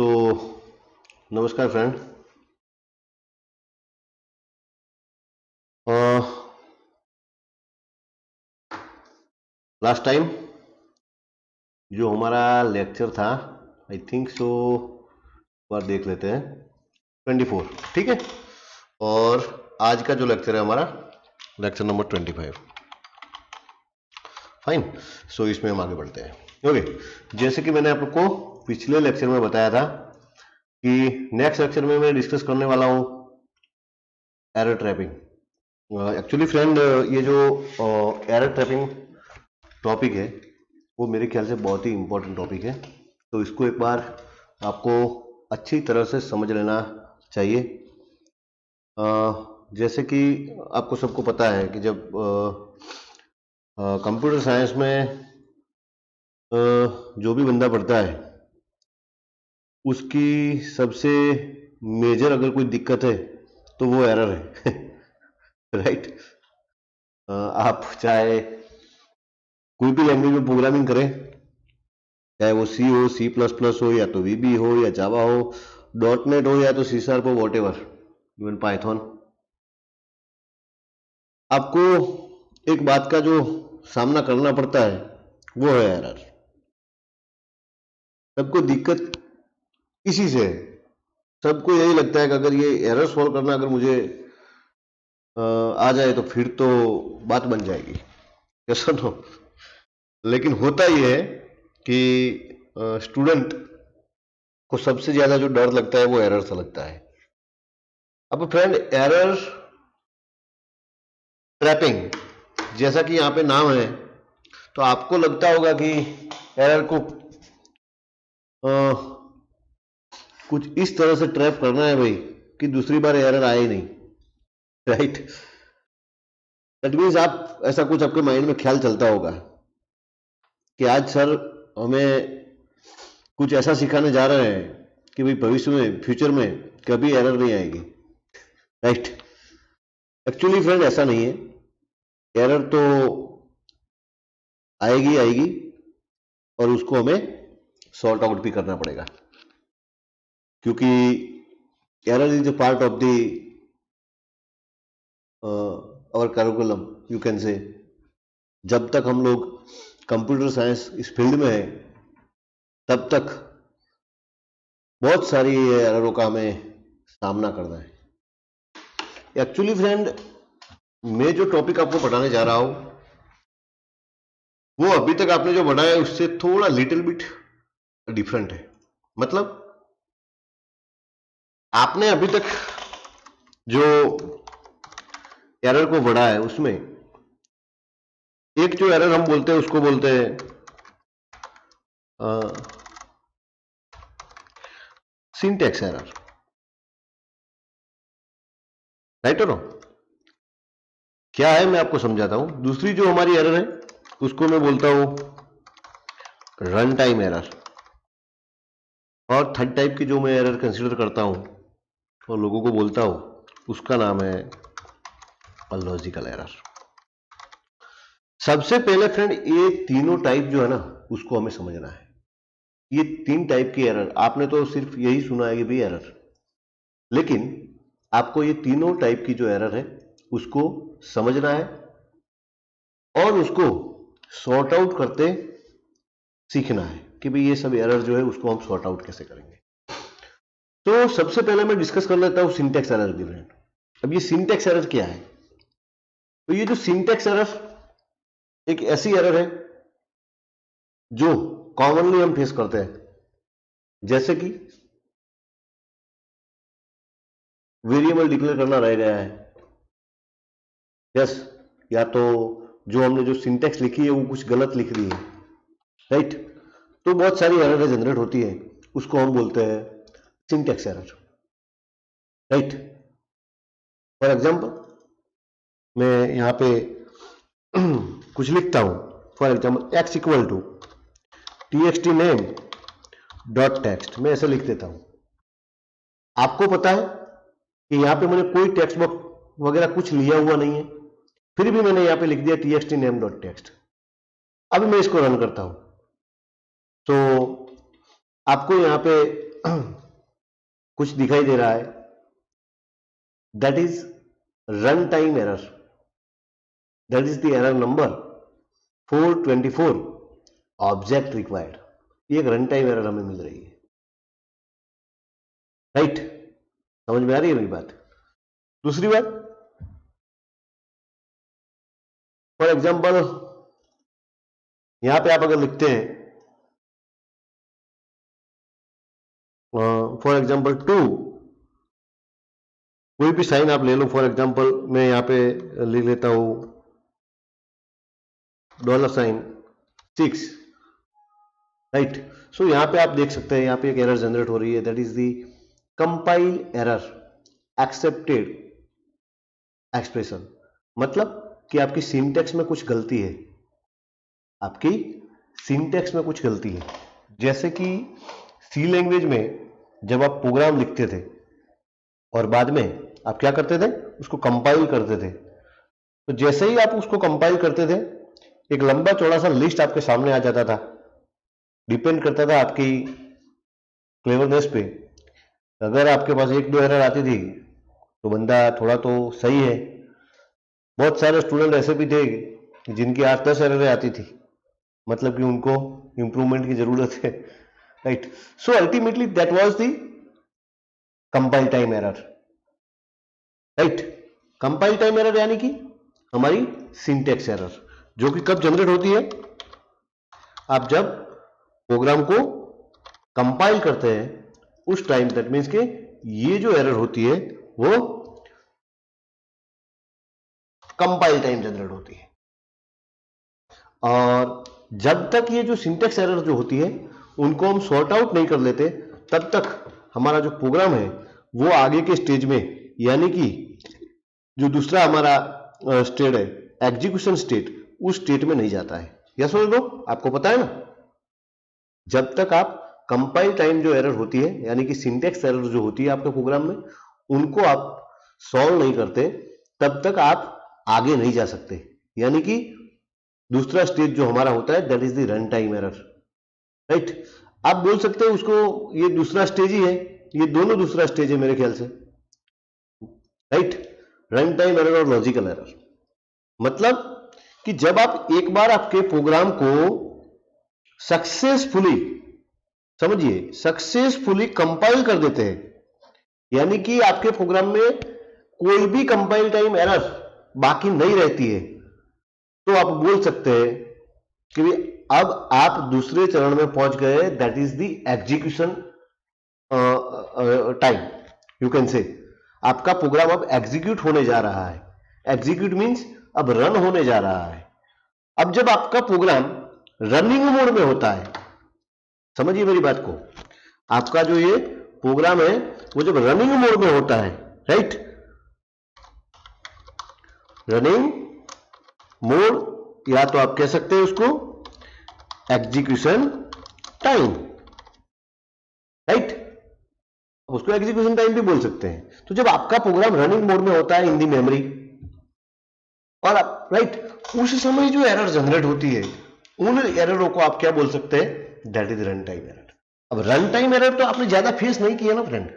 तो नमस्कार friend. Last time जो हमारा लेक्चर था, आई थिंक सो बार देख लेते हैं, 24, ठीक है। और आज का जो लेक्चर है हमारा लेक्चर नंबर 25। फाइन। सो इसमें हम आगे बढ़ते हैं। ओके, जैसे कि मैंने आपको पिछले लेक्चर में बताया था कि नेक्स्ट लेक्चर में मैं डिस्कस करने वाला हूं एरर ट्रैपिंग। एक्चुअली फ्रेंड, ये जो एरर ट्रैपिंग टॉपिक है वो मेरे ख्याल से बहुत ही इंपॉर्टेंट टॉपिक है, तो इसको एक बार आपको अच्छी तरह से समझ लेना चाहिए। जैसे कि आपको सबको पता है कि जब कंप्यूटर साइंस में जो भी बंदा पढ़ता है उसकी सबसे मेजर अगर कोई दिक्कत है तो वो एरर है राइट। आप चाहे कोई भी लैंग्वेज में प्रोग्रामिंग करें, चाहे वो सी हो, C++ हो, या तो VB हो, या जावा हो, .NET हो, या तो C# हो, वॉट एवर, इवन पाइथन, आपको एक बात का जो सामना करना पड़ता है वो है एरर। सबको दिक्कत इसी से है। सबको यही लगता है कि अगर ये एरर सॉल्व करना अगर मुझे आ जाए तो फिर तो बात बन जाएगी, कैसा no? लेकिन होता ये है कि स्टूडेंट को सबसे ज्यादा जो डर लगता है वो एरर से लगता है। अब फ्रेंड, एरर ट्रैपिंग जैसा कि यहाँ पे नाम है, तो आपको लगता होगा कि एरर को कुछ इस तरह से ट्रैप करना है भाई कि दूसरी बार एरर आए ही नहीं, राइट। दैट मीन्स आप ऐसा कुछ आपके माइंड में ख्याल चलता होगा कि आज सर हमें कुछ ऐसा सिखाने जा रहे हैं कि भाई भविष्य में, फ्यूचर में कभी एरर नहीं आएगी, राइट। एक्चुअली फ्रेंड ऐसा नहीं है, एरर तो आएगी आएगी और उसको हमें सॉर्ट आउट भी करना पड़ेगा, क्योंकि error is a part of the our curriculum, you can say. जब तक हम लोग कंप्यूटर साइंस इस फील्ड में है तब तक बहुत सारी एररों का हमें सामना करना है। एक्चुअली फ्रेंड, मैं जो टॉपिक आपको पढ़ाने जा रहा हूं वो अभी तक आपने जो पढ़ा है उससे थोड़ा लिटिल बिट डिफरेंट है। मतलब आपने अभी तक जो एरर को पढ़ा है उसमें एक जो एरर हम बोलते हैं उसको बोलते हैं सिंटैक्स एरर, राइट और नो? क्या है मैं आपको समझाता हूं। दूसरी जो हमारी एरर है उसको मैं बोलता हूं रन टाइम एरर, और थर्ड टाइप की जो मैं एरर कंसीडर करता हूं और लोगों को बोलता हूं उसका नाम है लॉजिकल एरर। सबसे पहले फ्रेंड, ये तीनों टाइप जो है ना उसको हमें समझना है। ये तीन टाइप की एरर, आपने तो सिर्फ यही सुना है कि भाई एरर, लेकिन आपको ये तीनों टाइप की जो एरर है उसको समझना है और उसको सॉर्ट आउट करते सीखना है कि भाई ये सब एरर जो है उसको हम सॉर्ट आउट कैसे करेंगे। तो सबसे पहले मैं डिस्कस कर लेता हूं सिंटैक्स एरर की फ्रेंड। अब ये सिंटैक्स एरर क्या है? तो ये जो सिंटैक्स एरर एक ऐसी एरर है जो कॉमनली हम फेस करते हैं, जैसे कि वेरिएबल डिक्लेयर करना रह गया है, यस, या तो जो हमने जो सिंटैक्स लिखी है वो कुछ गलत लिख दी है, राइट। तो बहुत सारी एरर जनरेट होती है, उसको हम बोलते हैं syntax error, right. For example मैं यहाँ पे कुछ लिखता हूं, for example x equal to txt name dot text, मैं ऐसे लिख देता हूं। आपको पता है कि यहाँ पे मैंने कोई टेक्स्ट बॉक्स वगैरह कुछ लिया हुआ नहीं है, फिर भी मैंने यहाँ पे लिख दिया txt नेम डॉट टेक्स्ट। अब मैं इसको रन करता हूं तो आपको यहाँ पे कुछ दिखाई दे रहा है, that is run time error, that is the error number 424 object required. ये एक रन टाइम एरर हमें मिल रही है, राइट? समझ में आ रही है मेरी बात? दूसरी बात, फॉर एग्जाम्पल यहां पे आप अगर लिखते हैं फॉर एग्जाम्पल 2, कोई भी साइन आप ले लो, फॉर एग्जाम्पल मैं यहां पे लिख लेता हूं $6, राइट? सो यहां पे आप देख सकते हैं, यहां पे एक एरर जनरेट हो रही है, that is the compile error accepted expression. मतलब कि आपकी सिंटैक्स में कुछ गलती है, आपकी सिंटैक्स में कुछ गलती है। जैसे कि सी लैंग्वेज में जब आप प्रोग्राम लिखते थे और बाद में आप क्या करते थे, उसको कंपाइल करते थे, तो जैसे ही आप उसको कंपाइल करते थे एक लंबा चौड़ा सा लिस्ट आपके सामने आ जाता था। डिपेंड करता था आपकी क्लेवरनेस पे। अगर आपके पास 1-2 एरर आती थी तो बंदा थोड़ा तो सही है। बहुत सारे स्टूडेंट ऐसे भी थे जिनकी 8-10 एरर आती थी, मतलब कि उनको इंप्रूवमेंट की जरूरत है, right? So ultimately that was the compile time error, right? Compile time error यानी कि हमारी सिंटैक्स एरर, जो कि कब जनरेट होती है, आप जब प्रोग्राम को कंपाइल करते हैं उस टाइम, दैट मीन्स के ये जो एरर होती है वो कंपाइल टाइम जनरेट होती है। और जब तक ये जो सिंटैक्स एरर जो होती है उनको हम सॉर्ट आउट नहीं कर लेते, तब तक हमारा जो प्रोग्राम है वो आगे के स्टेज में, यानी कि जो दूसरा हमारा स्टेट है एग्जीक्यूशन स्टेट, उस स्टेट में नहीं जाता है। यस और नो? आपको पता है ना, जब तक आप कंपाइल टाइम जो एरर होती है, यानी कि सिंटैक्स एरर जो होती है आपके प्रोग्राम में, उनको आप सॉल्व नहीं करते, तब तक आप आगे नहीं जा सकते। यानी कि दूसरा स्टेज जो हमारा होता है that is the run time error, right? आप बोल सकते हैं उसको ये दूसरा स्टेज ही है, ये दोनों दूसरा स्टेज है मेरे ख्याल से, राइट? रन टाइम एरर और लॉजिकल एरर, मतलब कि जब आप एक बार आपके प्रोग्राम को सक्सेसफुली, समझिए, सक्सेसफुली कंपाइल कर देते हैं, यानी कि आपके प्रोग्राम में कोई भी कंपाइल टाइम एरर बाकी नहीं रहती है, तो आप बोल सकते हैं कि अब आप दूसरे चरण में पहुंच गए, that is the execution time. You can से आपका प्रोग्राम अब एग्जीक्यूट होने जा रहा है। एग्जीक्यूट मींस अब रन होने जा रहा है। अब जब आपका प्रोग्राम रनिंग मोड में होता है, समझिए मेरी बात को, आपका जो ये प्रोग्राम है वो जब रनिंग मोड में होता है, राइट? रनिंग मोड, या तो आप कह सकते हैं उसको एग्जीक्यूशन टाइम, राइट? उसको एग्जीक्यूशन टाइम भी बोल सकते हैं। तो जब आपका प्रोग्राम रनिंग मोड में होता है इन दी मेमोरी, और आप, राइट, उस समय जो एरर जनरेट होती है, उन एररों को आप क्या बोल सकते हैं, that is run time error. अब रन टाइम एरर तो आपने ज्यादा फेस नहीं किया ना फ्रेंड।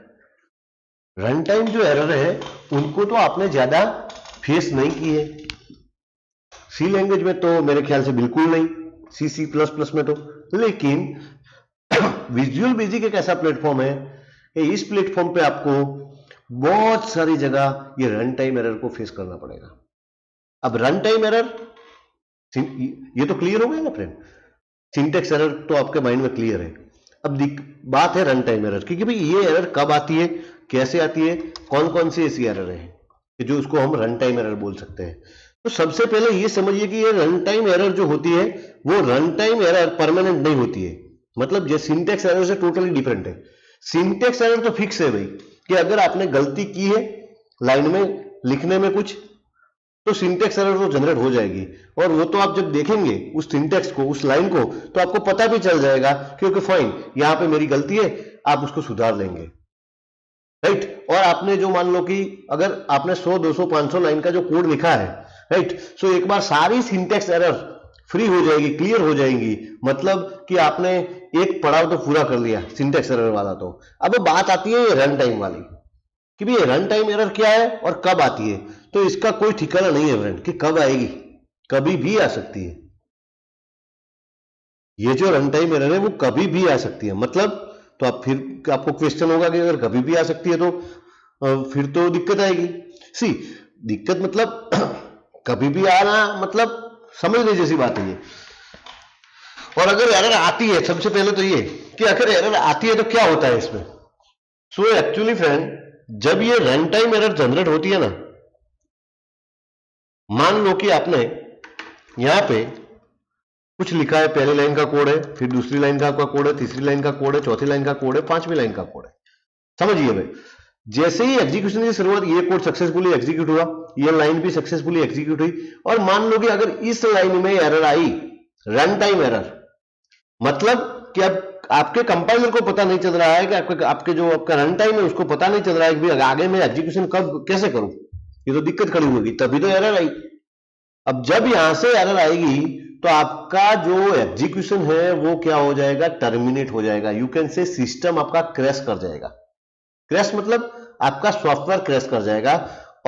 रन टाइम जो एरर है उनको तो आपने ज्यादा फेस नहीं की है। सी लैंग्वेज में तो मेरे ख्याल से बिल्कुल नहीं, C++ में तो। लेकिन विजुअल बेसिक एक ऐसा प्लेटफॉर्म है कि इस प्लेटफॉर्म पे आपको बहुत सारी जगह ये रन टाइम एरर को फेस करना पड़ेगा। अब रन टाइम एरर, ये तो क्लियर हो गया ना फ्रेंड? सिंटैक्स एरर तो आपके माइंड में क्लियर है। अब बात है रन टाइम एरर की, कि भाई ये एरर कब आती है, कैसे आती है, कौन कौन सी ऐसी एरर है कि जो उसको हम रन टाइम एरर बोल सकते हैं। तो सबसे पहले ये समझिए कि ये रन टाइम एरर जो होती है वो रन टाइम एरर परमानेंट नहीं होती है। मतलब ये सिंटैक्स एरर से टोटली डिफरेंट है। सिंटैक्स एरर तो फिक्स है भाई, कि अगर आपने गलती की है लाइन में लिखने में कुछ, तो सिंटैक्स एरर तो जनरेट हो जाएगी। और वो तो आप जब देखेंगे उस सिंटैक्स को, उस लाइन को, तो आपको पता भी चल जाएगा क्योंकि फाइन यहां पे मेरी गलती है, आप उसको सुधार लेंगे, राइट? और आपने जो, मान लो कि अगर आपने 100, 200, 500 लाइन का जो कोड लिखा है, राइट, सो एक बार सारी सिंटैक्स एरर फ्री हो जाएगी, क्लियर हो जाएंगी। मतलब कि आपने एक पड़ाव तो पूरा कर लिया सिंटेक्स एरर वाला। तो अब बात आती है ये रन टाइम वाली कि भाई रन टाइम एरर क्या है और कब आती है। तो इसका कोई ठिकाना नहीं है फ्रेंड कि कब आएगी, कभी भी आ सकती है। ये जो रन टाइम एरर है वो कभी भी आ सकती है। मतलब तो आप फिर आपको क्वेश्चन होगा कि अगर कभी भी आ सकती है तो फिर तो दिक्कत आएगी। सी दिक्कत मतलब कभी भी आना मतलब समझने जैसी बात है ये। और अगर एरर आती है, सबसे पहले तो ये कि अगर एरर आती है तो क्या होता है इसमें। सो एक्चुअली फ्रेंड, जब ये रन टाइम एरर जनरेट होती है ना, मान लो कि आपने यहां पे कुछ लिखा है, पहली लाइन का कोड है, फिर दूसरी लाइन का कोड है, तीसरी लाइन का कोड है, चौथी लाइन का कोड है, पांचवी लाइन का कोड है। समझिए भाई, जैसे ही एग्जीक्यूशन की शुरुआत, ये कोड सक्सेसफुली एग्जीक्यूट हुआ, ये लाइन भी सक्सेसफुली एग्जीक्यूट हुई, और मान लो कि अगर इस लाइन में एरर आई, रन टाइम एरर, मतलब कि अब आपके कंपाइलर को पता नहीं चल रहा है कि आपके जो आपका रन टाइम है उसको पता नहीं चल रहा है कि आगे में एग्जीक्यूशन कब कैसे करूं, ये तो दिक्कत खड़ी होगी, तभी तो एरर आई। अब जब यहां से एरर आएगी तो आपका जो एग्जीक्यूशन है वो क्या हो जाएगा, टर्मिनेट हो जाएगा। यू कैन से सिस्टम आपका क्रैश कर जाएगा। क्रैश मतलब आपका सॉफ्टवेयर क्रैश कर जाएगा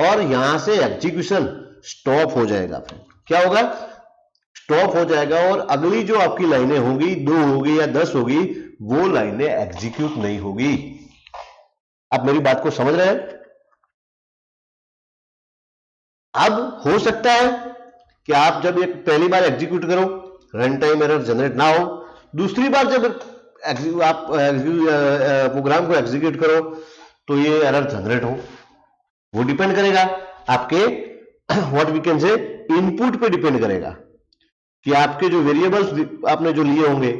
और यहां से एग्जीक्यूशन स्टॉप हो जाएगा। फिर क्या होगा, स्टॉप हो जाएगा, और अगली जो आपकी लाइनें होंगी, 2 होगी या 10 होगी, वो लाइनें एग्जीक्यूट नहीं होगी। आप मेरी बात को समझ रहे हैं। अब हो सकता है कि आप जब एक पहली बार एग्जीक्यूट करो, रन टाइम एरर जनरेट ना हो, दूसरी बार जब आप प्रोग्राम को एग्जीक्यूट करो तो ये एरर जनरेट हो। वो डिपेंड करेगा आपके what we can say input पे डिपेंड करेगा कि आपके जो वेरिएबल्स आपने जो लिए होंगे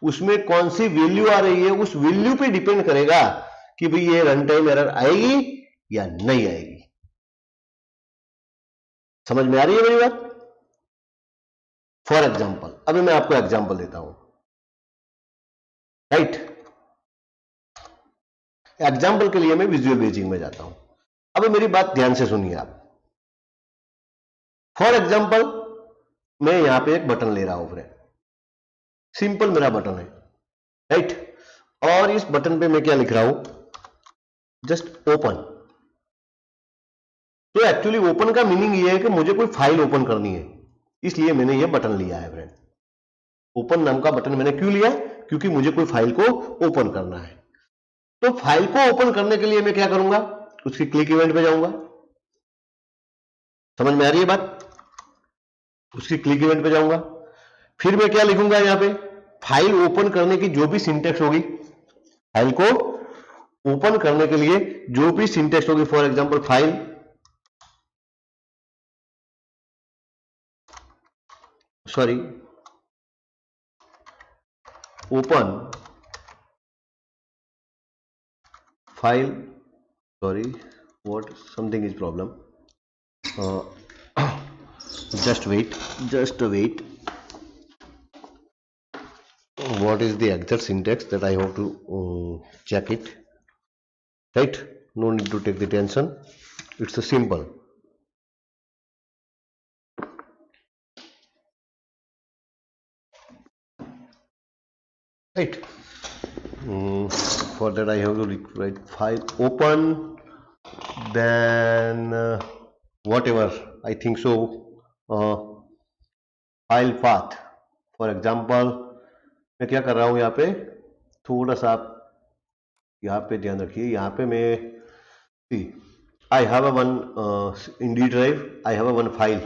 उसमें कौन सी वैल्यू आ रही है। उस वैल्यू पे डिपेंड करेगा कि भाई ये रन टाइम एरर आएगी या नहीं आएगी। समझ में आ रही है मेरी बात। फॉर एग्जाम्पल, अभी मैं आपको एग्जाम्पल देता हूं, राइट। एग्जाम्पल के लिए मैं विजुअल बेसिक में जाता हूं। अब मेरी बात ध्यान से सुनिए आप। फॉर एग्जाम्पल, मैं यहां पे एक बटन ले रहा हूं फ्रेंड, सिंपल मेरा बटन है, राइट। और इस बटन पे मैं क्या लिख रहा हूं, जस्ट ओपन। तो एक्चुअली ओपन का मीनिंग ये है कि मुझे कोई फाइल ओपन करनी है, इसलिए मैंने ये बटन लिया है फ्रेंड। ओपन नाम का बटन मैंने क्यों लिया, क्योंकि मुझे कोई फाइल को ओपन करना है। तो फाइल को ओपन करने के लिए मैं क्या करूंगा, उसकी क्लिक इवेंट पे जाऊंगा। समझ में आ रही है बात। उसकी क्लिक इवेंट पे जाऊंगा, फिर मैं क्या लिखूंगा यहां पे, फाइल ओपन करने की जो भी सिंटेक्स होगी, फाइल को ओपन करने के लिए जो भी सिंटेक्स होगी, for example file, sorry open file, sorry, what something is problem, just wait, what is the exact syntax that I have to check it, right. No need to take the tension, it's a simple, right. For that I have to write file open, then whatever I think so, file path, for example मैं क्या कर रहा हूं यहाँ पे, थोड़ा सा आप यहाँ पे ध्यान रखिए। यहाँ पे मैं I have a one in D drive, I have a one file,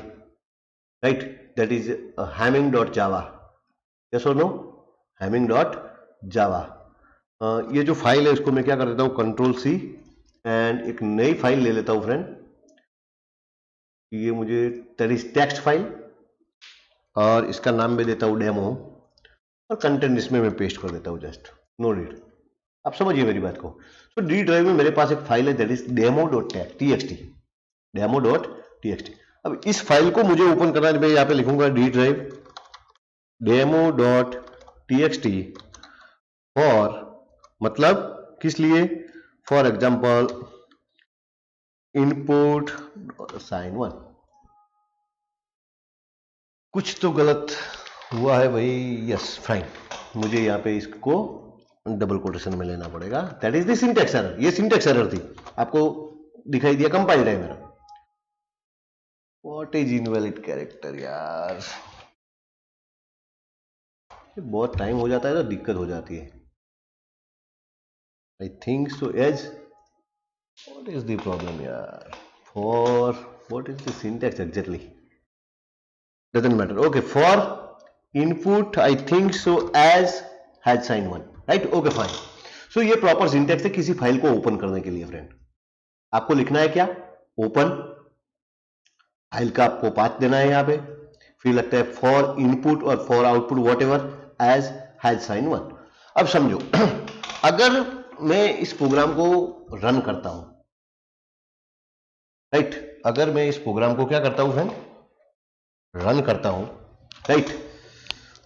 right, that is hamming.java, yes और नो, hamming.java। ये जो फाइल है इसको मैं क्या कर देता हूँ, कंट्रोल सी, एंड एक नई फाइल ले लेता हूँ फ्रेंड। ये मुझे दैट इज टेक्स्ट फाइल, और इसका नाम मैं देता हूँ डेमो, और कंटेंट इसमें मैं पेस्ट कर देता हूँ, जस्ट नो रीड। आप समझिए मेरी बात को। तो डी ड्राइव में मेरे पास एक फाइल है दैट इज demo.txt, demo.txt। अब इस फाइल को मुझे ओपन करना है, मैं यहाँ पे लिखूंगा डी ड्राइव demo.txt, और मतलब किस लिए, फॉर एग्जांपल इनपुट साइन 1। कुछ तो गलत हुआ है भाई, यस फाइन। मुझे यहाँ पे इसको डबल कोटेशन में लेना पड़ेगा, that is the syntax error. ये सिंटैक्स एरर थी, आपको दिखाई दिया कंपाइल है मेरा। व्हाट इज इनवैलिड कैरेक्टर यार, बहुत टाइम हो जाता है तो दिक्कत हो जाती है। I think so age, what is the problem यार, for what is the syntax exactly, doesn't matter. Okay, for input I think so age has sign 1, right, okay fine. So ये प्रॉपर सिंटैक्स है किसी file को open करने के लिए friend. आपको लिखना है क्या, ओपन, फाइल का आपको पाथ देना है यहाँ पे, फिर लगता है फॉर इनपुट और for output whatever as has sign 1। अब समझो अगर मैं इस प्रोग्राम को रन करता हूं, राइट, अगर मैं इस प्रोग्राम को क्या करता हूं फ्रेंड, रन करता हूं, राइट,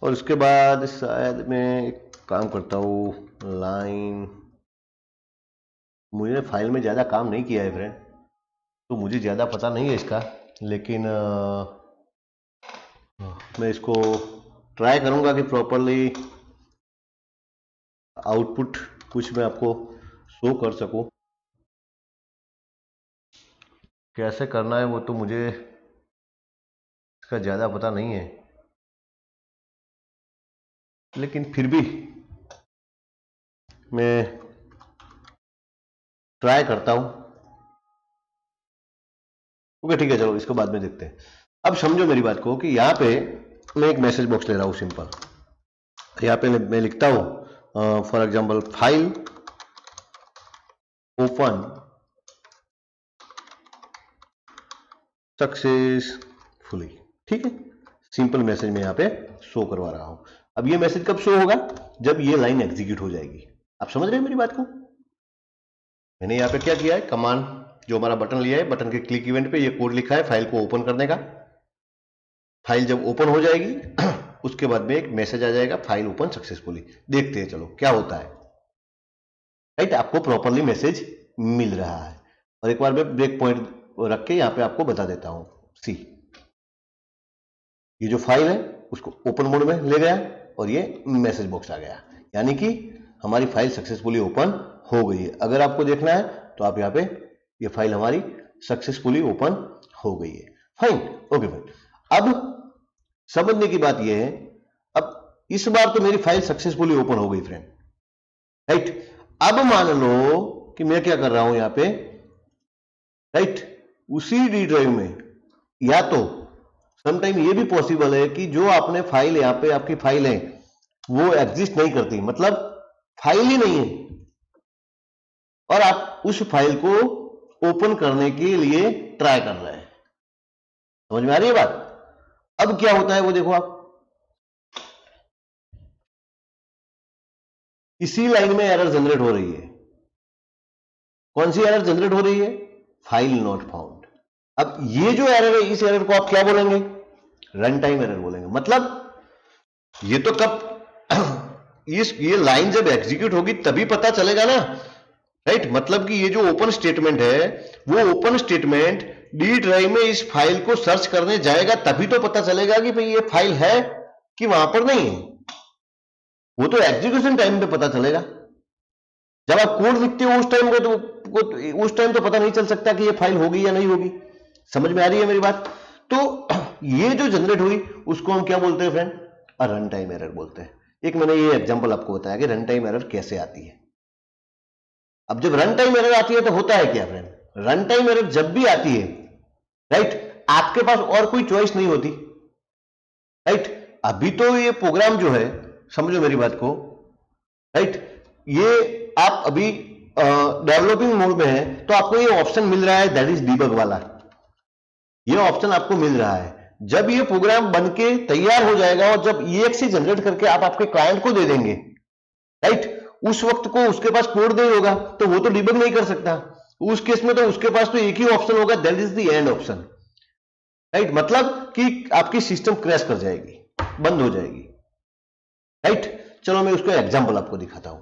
और उसके बाद शायद मैं एक काम करता हूं, लाइन, मुझे फाइल में ज्यादा काम नहीं किया है फ्रेंड, तो मुझे ज्यादा पता नहीं है इसका, लेकिन मैं इसको ट्राई करूंगा कि प्रॉपरली आउटपुट कुछ मैं आपको शो कर सकूं। कैसे करना है वो तो मुझे इसका ज़्यादा पता नहीं है, लेकिन फिर भी मैं ट्राई करता हूं। ओके ठीक है, चलो इसको बाद में देखते हैं। अब समझो मेरी बात को कि यहाँ पे मैं एक मैसेज बॉक्स ले रहा हूँ सिंपल, यहाँ पे मैं लिखता हूँ for example file open successfully, ठीक है, सिंपल मैसेज में यहाँ पे शो करवा रहा हूं। अब ये मैसेज कब शो होगा, जब ये लाइन एग्जीक्यूट हो जाएगी। आप समझ रहे हैं मेरी बात को, मैंने यहाँ पे क्या किया है, कमांड जो हमारा बटन लिया है, बटन के क्लिक इवेंट पे ये कोड लिखा है फाइल को ओपन करने का। फाइल जब ओपन हो जाएगी उसके बाद में एक मैसेज आ जाएगा फाइल ओपन सक्सेसफुली। देखते हैं चलो क्या होता है, राइट, आपको प्रॉपरली मैसेज मिल रहा है। और एक बार मैं ब्रेक पॉइंट रख के यहाँ पे आपको बता देता हूं। सी, ये जो फाइल है उसको ओपन मोड में ले गया और ये मैसेज बॉक्स आ गया, यानी कि हमारी फाइल सक्सेसफुली ओपन हो गई है। अगर आपको देखना है तो आप यहाँ पे ये फाइल हमारी सक्सेसफुली ओपन हो गई है, फाइन, ओके फाइन। अब समझने की बात ये है, अब इस बार तो मेरी फाइल सक्सेसफुली ओपन हो गई फ्रेंड, राइट। अब मान लो कि मैं क्या कर रहा हूं यहाँ पे, राइट, उसी डी ड्राइव में, या तो समटाइम ये भी पॉसिबल है कि जो आपने फाइल यहाँ पे आपकी फाइल है वो एग्जिस्ट नहीं करती, मतलब फाइल ही नहीं है, और आप उस फाइल को ओपन करने के लिए ट्राई कर रहे हैं। समझ में आ रही है बात। अब क्या होता है वो देखो आप, इसी लाइन में एरर जनरेट हो रही है। कौन सी एरर जनरेट हो रही है, फाइल नॉट फाउंड। अब ये जो एरर है, इस एरर को आप क्या बोलेंगे, रन टाइम एरर बोलेंगे। मतलब ये तो कब ये लाइन जब एग्जीक्यूट होगी तभी पता चलेगा ना, राइट। मतलब कि ये जो ओपन स्टेटमेंट है वो ओपन स्टेटमेंट डी ड्राइव में इस फाइल को सर्च करने जाएगा, तभी तो पता चलेगा कि भाई ये फाइल है कि वहां पर नहीं है। वो तो एग्जीक्यूशन टाइम पे पता चलेगा। जब आप कोड लिखते हो उस टाइम उस टाइम तो पता नहीं चल सकता कि ये फाइल होगी या नहीं होगी। समझ में आ रही है मेरी बात। तो ये जो जनरेट हुई उसको हम क्या बोलते हैं फ्रेंड, रन टाइम एरर बोलते हैं। एक मैंने ये एग्जांपल आपको बताया कि रन टाइम एरर कैसे आती है। अब जब रन टाइम एरर आती है तो होता है क्या फ्रेंड, रन टाइम एरर जब भी आती है, राइट, आपके पास और कोई चॉइस नहीं होती, राइट। अभी तो ये प्रोग्राम जो है, समझो मेरी बात को, राइट, ये आप अभी डेवलपिंग मोड में है तो आपको ये ऑप्शन मिल रहा है, दैट इज डीबग वाला। ये ऑप्शन आपको मिल रहा है। जब ये प्रोग्राम बनके तैयार हो जाएगा और जब EXE जनरेट करके आप आपके क्लाइंट को दे देंगे, राइट, उस वक्त को उसके पास कोड नहीं होगा तो वो तो डिबग नहीं कर सकता। उस केस में तो उसके पास तो एक ही ऑप्शन होगा, that is the end option, right. मतलब कि आपकी सिस्टम क्रैश कर जाएगी, बंद हो जाएगी, राइट। चलो मैं उसको एग्जांपल आपको दिखाता हूं।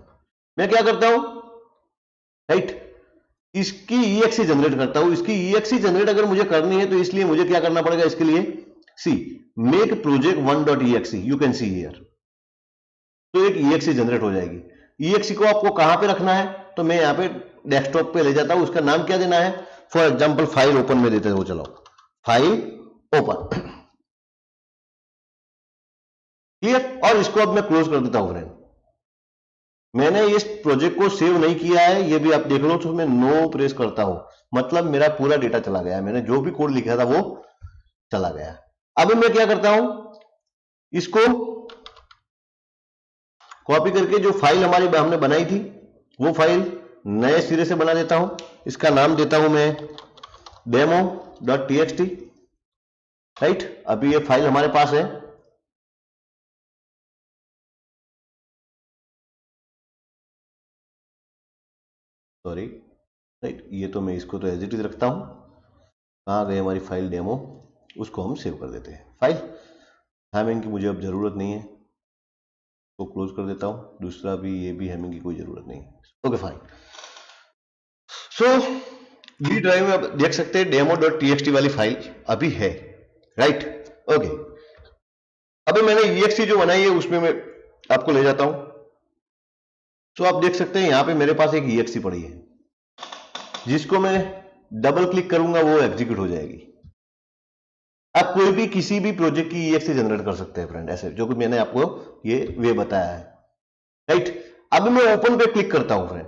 मैं क्या करता हूं, राइट, इसकी EXE जनरेट करता हूं। इसकी EXE जनरेट अगर मुझे करनी है तो इसलिए मुझे क्या करना पड़ेगा, इसके लिए C make project 1.exe, you can see here. तो एक exe जनरेट हो जाएगी। exe को आपको कहां पे रखना है, तो मैं यहां पे डेस्कटॉप पे ले जाता हूं। उसका नाम क्या देना है, फॉर एग्जांपल फाइल ओपन में देते हो, चलो फाइल ओपन, क्लियर। और इसको अब मैं क्लोज कर देता हूं फ्रेंड। मैंने इस प्रोजेक्ट को सेव नहीं किया है, ये भी आप देख लो, तो मैं नो प्रेस करता हूं, मतलब मेरा पूरा डेटा चला गया, मैंने जो भी कोड लिखा था वो चला गया। अब मैं क्या करता हूं, इसको कॉपी करके जो फाइल हमारी हमने बनाई थी वो फाइल नए सिरे से बना देता हूं। इसका नाम देता हूं मैं demo.txt, राइट। अभी ये फाइल हमारे पास है। सॉरी, राइट, ये तो मैं इसको तो एज इट इज रखता हूं। कहां गई हमारी फाइल डेमो, उसको हम सेव कर देते हैं। फाइल हैमिंग की मुझे अब जरूरत नहीं है, तो क्लोज कर देता हूं। दूसरा भी, ये भी हैमिंग की कोई जरूरत नहीं है। Okay fine. So D drive में आप देख सकते हैं demo.txt वाली फाइल अभी है, राइट। ओके, अभी मैंने exe जो बनाई है उसमें मैं आपको ले जाता हूं। तो आप देख सकते हैं यहां पे मेरे पास एक exe पड़ी है, जिसको मैं डबल क्लिक करूंगा वो एग्जीक्यूट हो जाएगी। आप कोई भी किसी भी प्रोजेक्ट की exe जनरेट कर सकते हैं फ्रेंड, ऐसे जो कि मैंने आपको ये वे बताया है, राइट। अब मैं ओपन पे क्लिक करता हूं फ्रेंड।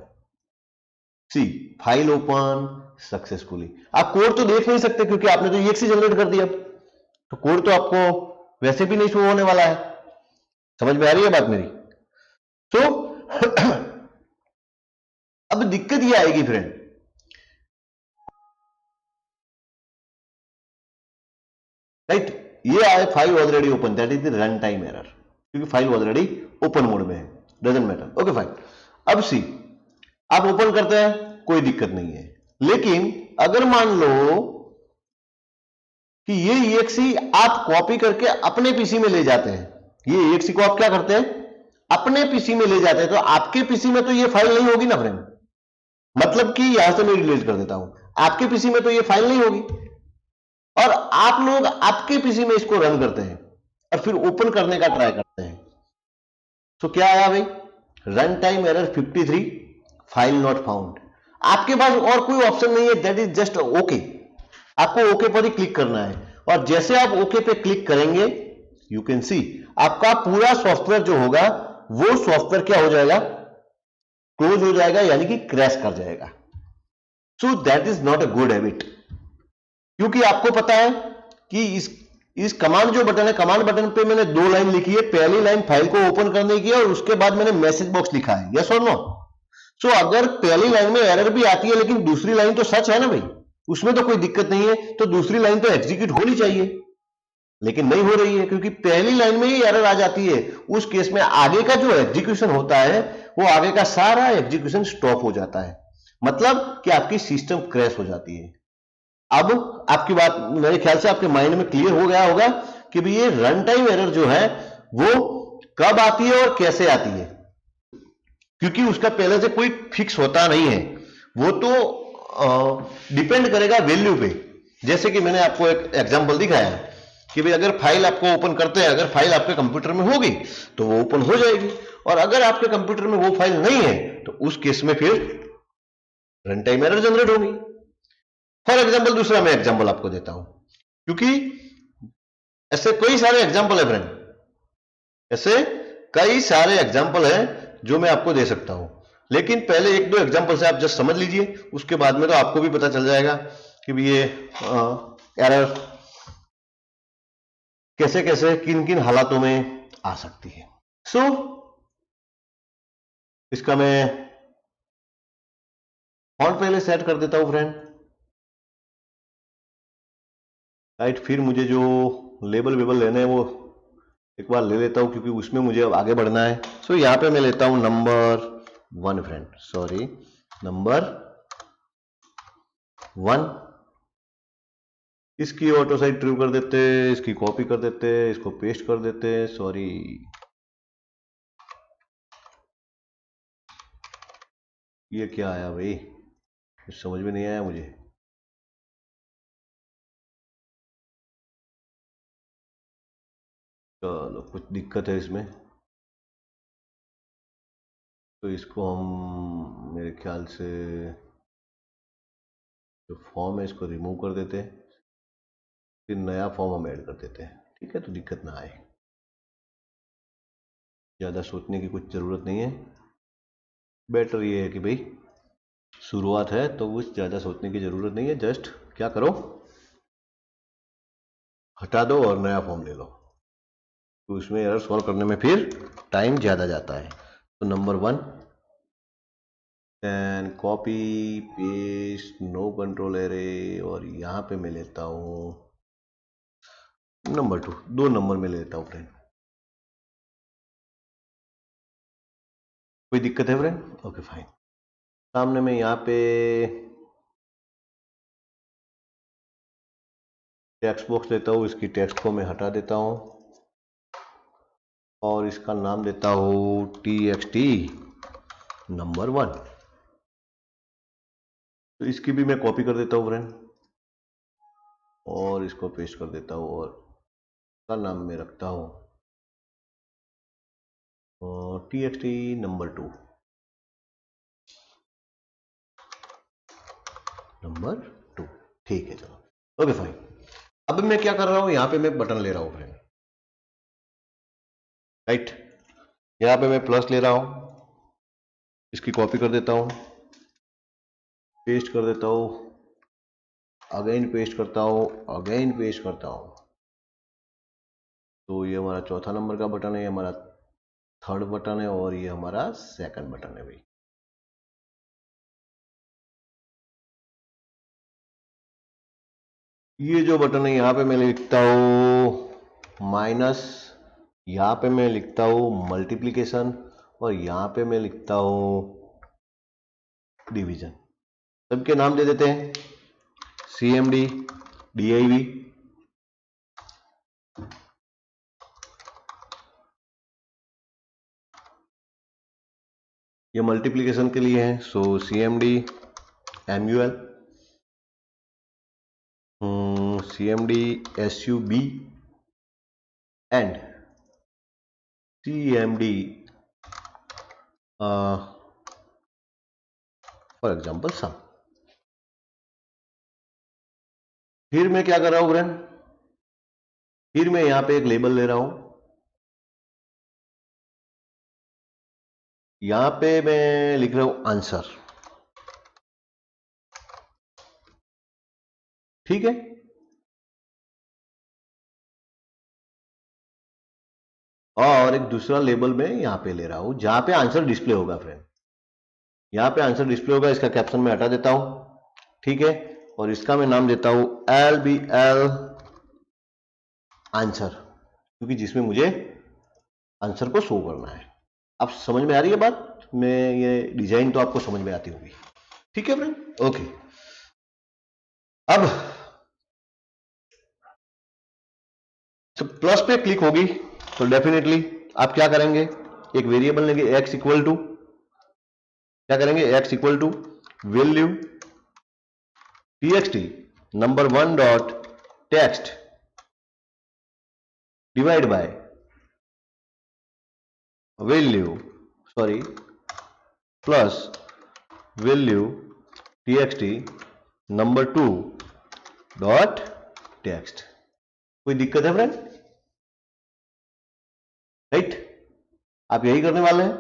सी फाइल ओपन सक्सेसफुली। आप कोड तो देख नहीं सकते क्योंकि आपने तो exe जनरेट कर दिया, तो कोड तो आपको वैसे भी नहीं शो होने वाला है। समझ में आ रही है बात मेरी। तो अब दिक्कत ये आएगी फ्रेंड, राइट। ये आए file already open, that is the run time error, क्योंकि फाइल ऑलरेडी ओपन मोड में है। Doesn't matter, okay fine. अब सी आप ओपन करते हैं, कोई दिक्कत नहीं है। लेकिन अगर मान लो कि ये exe आप कॉपी करके अपने पीसी में ले जाते हैं, ये exe को आप क्या करते हैं, अपने पीसी में ले जाते हैं, तो आपके पीसी में तो ये फाइल नहीं होगी ना फ्रेंड। मतलब कि यहां से मैं रिलीज कर देता हूं, आपके पीसी में तो ये फाइल नहीं होगी, और आप लोग आपके पीसी में इसको रन करते हैं और फिर ओपन करने का ट्राई करते हैं। तो क्या आया भाई, run time error 53, file not found. आपके पास और कोई ऑप्शन नहीं है, दैट इज जस्ट ओके। आपको ओके पर ही क्लिक करना है, और जैसे आप ओके पे क्लिक करेंगे, यू कैन सी आपका पूरा सॉफ्टवेयर जो होगा वो सॉफ्टवेयर क्या हो जाएगा, क्लोज हो जाएगा, यानी कि क्रैश कर जाएगा। So that is not a good habit, क्योंकि आपको पता है कि इस कमांड जो बटन है, कमांड बटन पे मैंने दो लाइन लिखी है। पहली लाइन फाइल को ओपन करने की है, और उसके बाद मैंने मैसेज बॉक्स लिखा है, यस और नो। सो अगर पहली लाइन में एरर भी आती है लेकिन दूसरी लाइन तो सच है ना भाई, उसमें तो कोई दिक्कत नहीं है, तो दूसरी लाइन तो एग्जीक्यूट होनी चाहिए, लेकिन नहीं हो रही है क्योंकि पहली लाइन में ही एरर आ जाती है। उस केस में आगे का जो एग्जीक्यूशन होता है, वो आगे का सारा एग्जीक्यूशन स्टॉप हो जाता है, मतलब कि आपकी सिस्टम क्रैश हो जाती है। अब आपकी बात मेरे ख्याल से आपके माइंड में क्लियर हो गया होगा कि भाई ये रन टाइम एरर जो है वो कब आती है और कैसे आती है, क्योंकि उसका पहले से कोई फिक्स होता नहीं है, वो तो डिपेंड करेगा वैल्यू पे। जैसे कि मैंने आपको एक एग्जांपल दिखाया है कि भाई अगर फाइल आपको ओपन करते हैं, अगर फाइल आपके कंप्यूटर में होगी तो वो ओपन हो जाएगी, और अगर आपके कंप्यूटर में वो फाइल नहीं है तो उस केस में फिर रन टाइम एरर जनरेट होगी। फॉर एग्जाम्पल दूसरा मैं एग्जाम्पल आपको देता हूं, क्योंकि ऐसे कई सारे एग्जाम्पल है फ्रेंड, ऐसे कई सारे एग्जाम्पल है जो मैं आपको दे सकता हूं। लेकिन पहले एक दो एग्जाम्पल से आप जस्ट समझ लीजिए, उसके बाद में तो आपको भी पता चल जाएगा कि भी ये एरर कैसे कैसे किन किन हालातों में आ सकती है। सो इसका मैं फॉन्ट पहले सेट कर देता हूं फ्रेंड, राइट। फिर मुझे जो लेबल वेबल लेने हैं वो एक बार ले लेता हूं, क्योंकि उसमें मुझे अब आगे बढ़ना है। सो यहां पे मैं लेता हूं नंबर 1 फ्रेंड, सॉरी नंबर 1। इसकी ऑटो साइड ट्रू कर देते, इसकी कॉपी कर देते, इसको पेस्ट कर देते, सॉरी ये क्या आया भाई, कुछ समझ में नहीं आया मुझे। चलो कुछ दिक्कत है इसमें, तो इसको हम मेरे ख्याल से जो फॉर्म है इसको रिमूव कर देते हैं, फिर नया फॉर्म हम ऐड कर देते हैं, ठीक है, तो दिक्कत ना आए। ज़्यादा सोचने की कुछ ज़रूरत नहीं है, बेटर ये है कि भाई शुरुआत है तो कुछ ज़्यादा सोचने की ज़रूरत नहीं है, जस्ट क्या करो, हटा दो और नया फॉर्म ले लो, तो इसमें एरर सॉल्व करने में फिर टाइम ज़्यादा जाता है। तो number 1 and copy paste no control array, और यहाँ पे मैं लेता हूँ नंबर 2, 2 नंबर में लेता हूँ फ्रेंड। कोई दिक्कत है फ्रेंड? Okay fine. सामने में यहाँ पे टेक्स्ट बॉक्स लेता हूँ, इसकी टेक्स्ट को मैं हटा देता हूँ और इसका नाम देता हूँ txt नंबर 1। तो इसकी भी मैं कॉपी कर देता हूँ फ्रेंड और इसको पेस्ट कर देता हूँ और इसका नाम मैं रखता हूँ txt नंबर 2 नंबर 2। ठीक है, चलो ओके फाइन। अब मैं क्या कर रहा हूँ, यहाँ पे मैं बटन ले रहा हूँ फ्रेंड, राइट, यहाँ पे मैं प्लस ले रहा हूँ, इसकी कॉपी कर देता हूँ, पेस्ट कर देता हूँ, अगेन पेस्ट करता हूँ, अगेन पेस्ट करता हूँ, तो ये हमारा चौथा नंबर का बटन है, ये हमारा थर्ड बटन है और ये हमारा सेकंड बटन है भाई। ये जो बटन है यहाँ पे मैं लिखता हूँ माइनस, यहाँ पे मैं लिखता हूँ मल्टीप्लिकेशन और यहाँ पे मैं लिखता हूँ डिवीजन। सबके नाम दे देते हैं CMD DIV। ये मल्टीप्लिकेशन के लिए है, so CMD MUL, CMD SUB and CMD for example sum. फिर मैं क्या कर रहा हूं फ्रेंड, फिर मैं यहां पे एक लेबल ले रहा हूं, यहां पे मैं लिख रहा हूं आंसर, ठीक है। और एक दूसरा लेबल मैं यहां पे ले रहा हूं जहां पे आंसर डिस्प्ले होगा फ्रेंड, यहां पे आंसर डिस्प्ले होगा, इसका कैप्शन में हटा देता हूं, ठीक है, और इसका मैं नाम देता हूं LBL आंसर, क्योंकि जिसमें मुझे आंसर को शो करना है। अब समझ में आ रही है बात, मैं ये डिजाइन तो आपको समझ में आती होगी, ठीक है फ्रेंड, ओके। अब तो प्लस पे क्लिक होगी तो डेफिनेटली आप क्या करेंगे, एक वेरिएबल लेंगे x इक्वल टू, क्या करेंगे, x equal to value txt number 1 dot text divide by value plus value txt number 2 dot text. कोई दिक्कत है फ्रेंड? राइट, आप यही करने वाले हैं।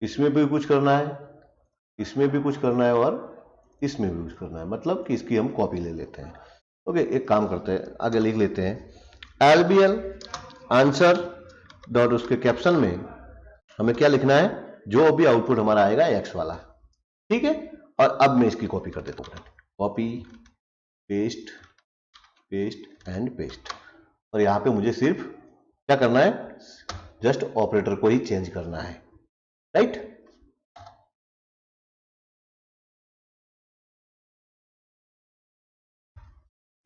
इसमें भी कुछ करना है, इसमें भी कुछ करना है और इसमें भी कुछ करना है, मतलब कि इसकी हम कॉपी ले लेते हैं। ओके, एक काम करते हैं, आगे लिख लेते हैं LBL आंसर डॉट, उसके कैप्शन में हमें क्या लिखना है, जो भी आउटपुट हमारा आएगा एक्स वाला, ठीक है। और अब मैं इसकी कॉपी कर देता हूँ, copy paste paste and paste, और यहाँ पे मुझे सिर्फ क्या करना है, जस्ट ऑपरेटर को ही चेंज करना है, राइट।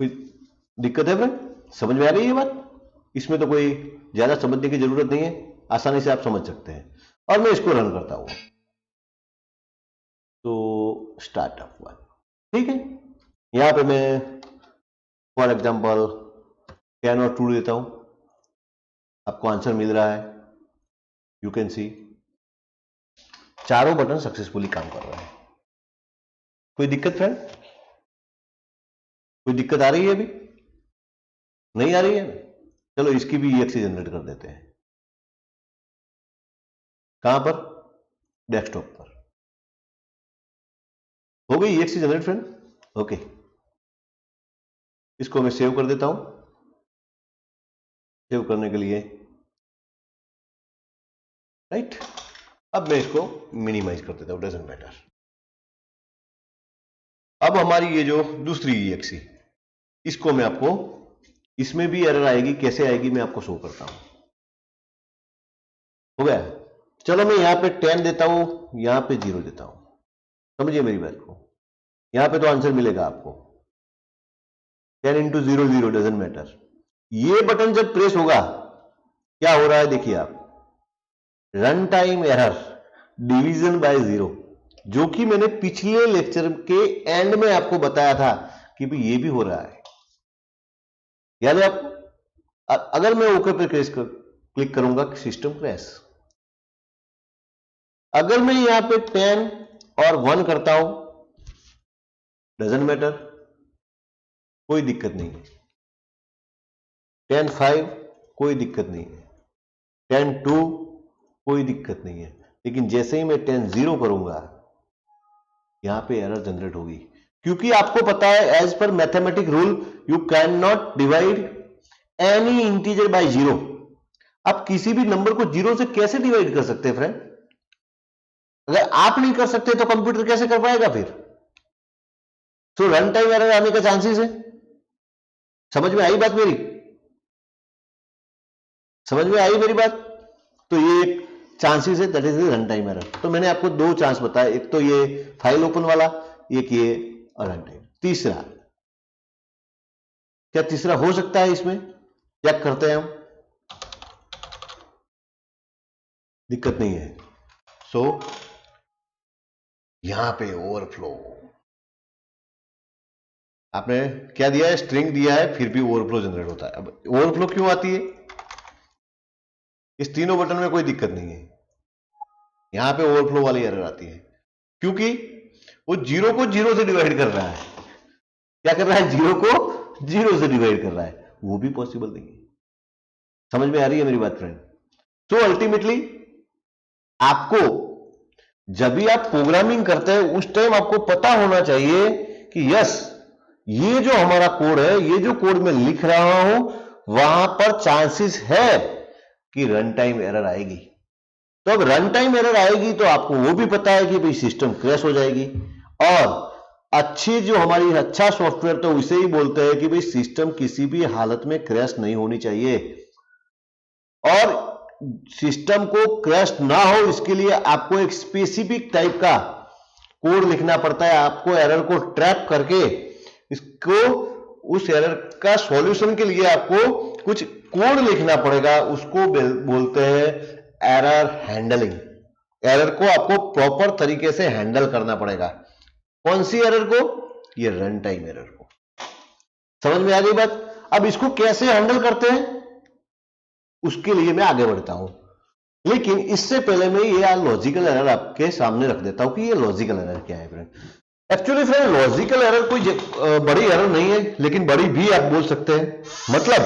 कोई दिक्कत है फ्रेंड? समझ में आ रही है बात? इसमें तो कोई ज्यादा समझने की जरूरत नहीं है, आसानी से आप समझ सकते हैं। और मैं इसको रन करता हूं, तो स्टार्टअप 1, ठीक है। यहां पे मैं फॉर एग्जाम्पल 10 और 2 देता हूं, आपको आंसर मिल रहा है, यू कैन सी चारों बटन सक्सेसफुली काम कर रहे हैं। कोई दिक्कत फ्रेंड? कोई दिक्कत आ रही है अभी? नहीं आ रही है? चलो इसकी भी EXE जनरेट कर देते हैं। कहां पर? डेस्कटॉप पर। हो गई EXE जनरेट फ्रेंड? ओके, इसको मैं सेव कर देता हूं। सेव करने के लिए राइट, अब मैं इसको मिनिमाइज कर देता हूं, डजंट मैटर। अब हमारी ये जो दूसरी EXE, इसको मैं आपको, इसमें भी एरर आएगी, कैसे आएगी मैं आपको शो करता हूं। हो गया? चलो मैं यहां पे 10 देता हूं, यहां पे 0 देता हूं, समझिए मेरी बात को। यहां पे तो आंसर मिलेगा आपको 10 into 0 0, डजंट मैटर। ये बटन जब प्रेस होगा, क्या हो रहा है देखिए आप, run time error division bye 0, जो कि मैंने पिछले लेक्चर के एंड में आपको बताया था कि भाई ये भी हो रहा है, याद है आपको? अगर मैं ओके पे क्लिक करूंगा, सिस्टम क्रैश। अगर मैं यहां पे 10 और 1 करता हूं, डजंट मैटर, कोई दिक्कत नहीं है। 10 5, कोई दिक्कत नहीं है। 10 2, कोई दिक्कत नहीं है। लेकिन जैसे ही मैं 10 0 करूंगा, यहां पे एरर जनरेट होगी, क्योंकि आपको पता है एज पर mathematic rule you can not divide any integer by 0। आप किसी भी नंबर को 0 से कैसे डिवाइड कर सकते हैं फ्रेंड? अगर आप नहीं कर सकते तो कंप्यूटर कैसे कर पाएगा फिर? तो रन टाइम एरर आने का चांसेस है। समझ में आई बात मेरी? समझ में आई मेरी बात? तो ये एक चांसेस है, that is run time error. तो मैंने आपको 2 चांस बताया, एक तो ये फाइल ओपन वाला, एक ये रन टाइम। तीसरा, क्या तीसरा हो सकता है इसमें? चेक करते हैं हम, दिक्कत नहीं है। सो यहां पे ओवरफ्लो, आपने क्या दिया है? स्ट्रिंग दिया है, फिर भी ओवरफ्लो जनरेट होता है। अब ओवरफ्लो क्यों आती है? इस तीनों बटन में कोई दिक्कत नहीं है, यहां पे ओवरफ्लो वाली एरर आती है, क्योंकि वो 0 को 0 से डिवाइड कर रहा है। क्या कर रहा है? 0 को 0 से डिवाइड कर रहा है, वो भी पॉसिबल नहीं है। समझ में आ रही है मेरी बात फ्रेंड? तो अल्टीमेटली आपको जब भी आप प्रोग्रामिंग करते हैं, उस टाइम आपको पता होना चाहिए कि यस, ये जो हमारा कोड है, ये जो कोड मैं लिख रहा हूं, वहां पर चांसेस है कि रन टाइम एरर आएगी। तो अब रन टाइम एरर आएगी तो आपको वो भी पता है कि भाई सिस्टम क्रैश हो जाएगी। और अच्छी जो हमारी अच्छा सॉफ्टवेयर तो उसे ही बोलते हैं कि भाई सिस्टम किसी भी हालत में क्रैश नहीं होनी चाहिए, और सिस्टम को क्रैश ना हो इसके लिए आपको एक स्पेसिफिक टाइप का कोड लिखना पड़ता है। आपको एरर को ट्रैप करके इसको, उस एरर का सॉल्यूशन के लिए आपको कुछ कोड लिखना पड़ेगा, उसको बोलते हैं एरर हैंडलिंग। एरर को आपको प्रॉपर तरीके से हैंडल करना पड़ेगा। कौन सी एरर को? ये रन टाइम एरर को। समझ में आ गई बात? अब इसको कैसे हैंडल करते हैं उसके लिए मैं आगे बढ़ता हूं, लेकिन इससे पहले मैं ये लॉजिकल एरर आपके सामने रख देता हूं कि ये लॉजिकल एरर क्या है friend. Actually friend logical error कोई बड़ी एरर नहीं है, लेकिन बड़ी भी आप बोल सकते हैं। मतलब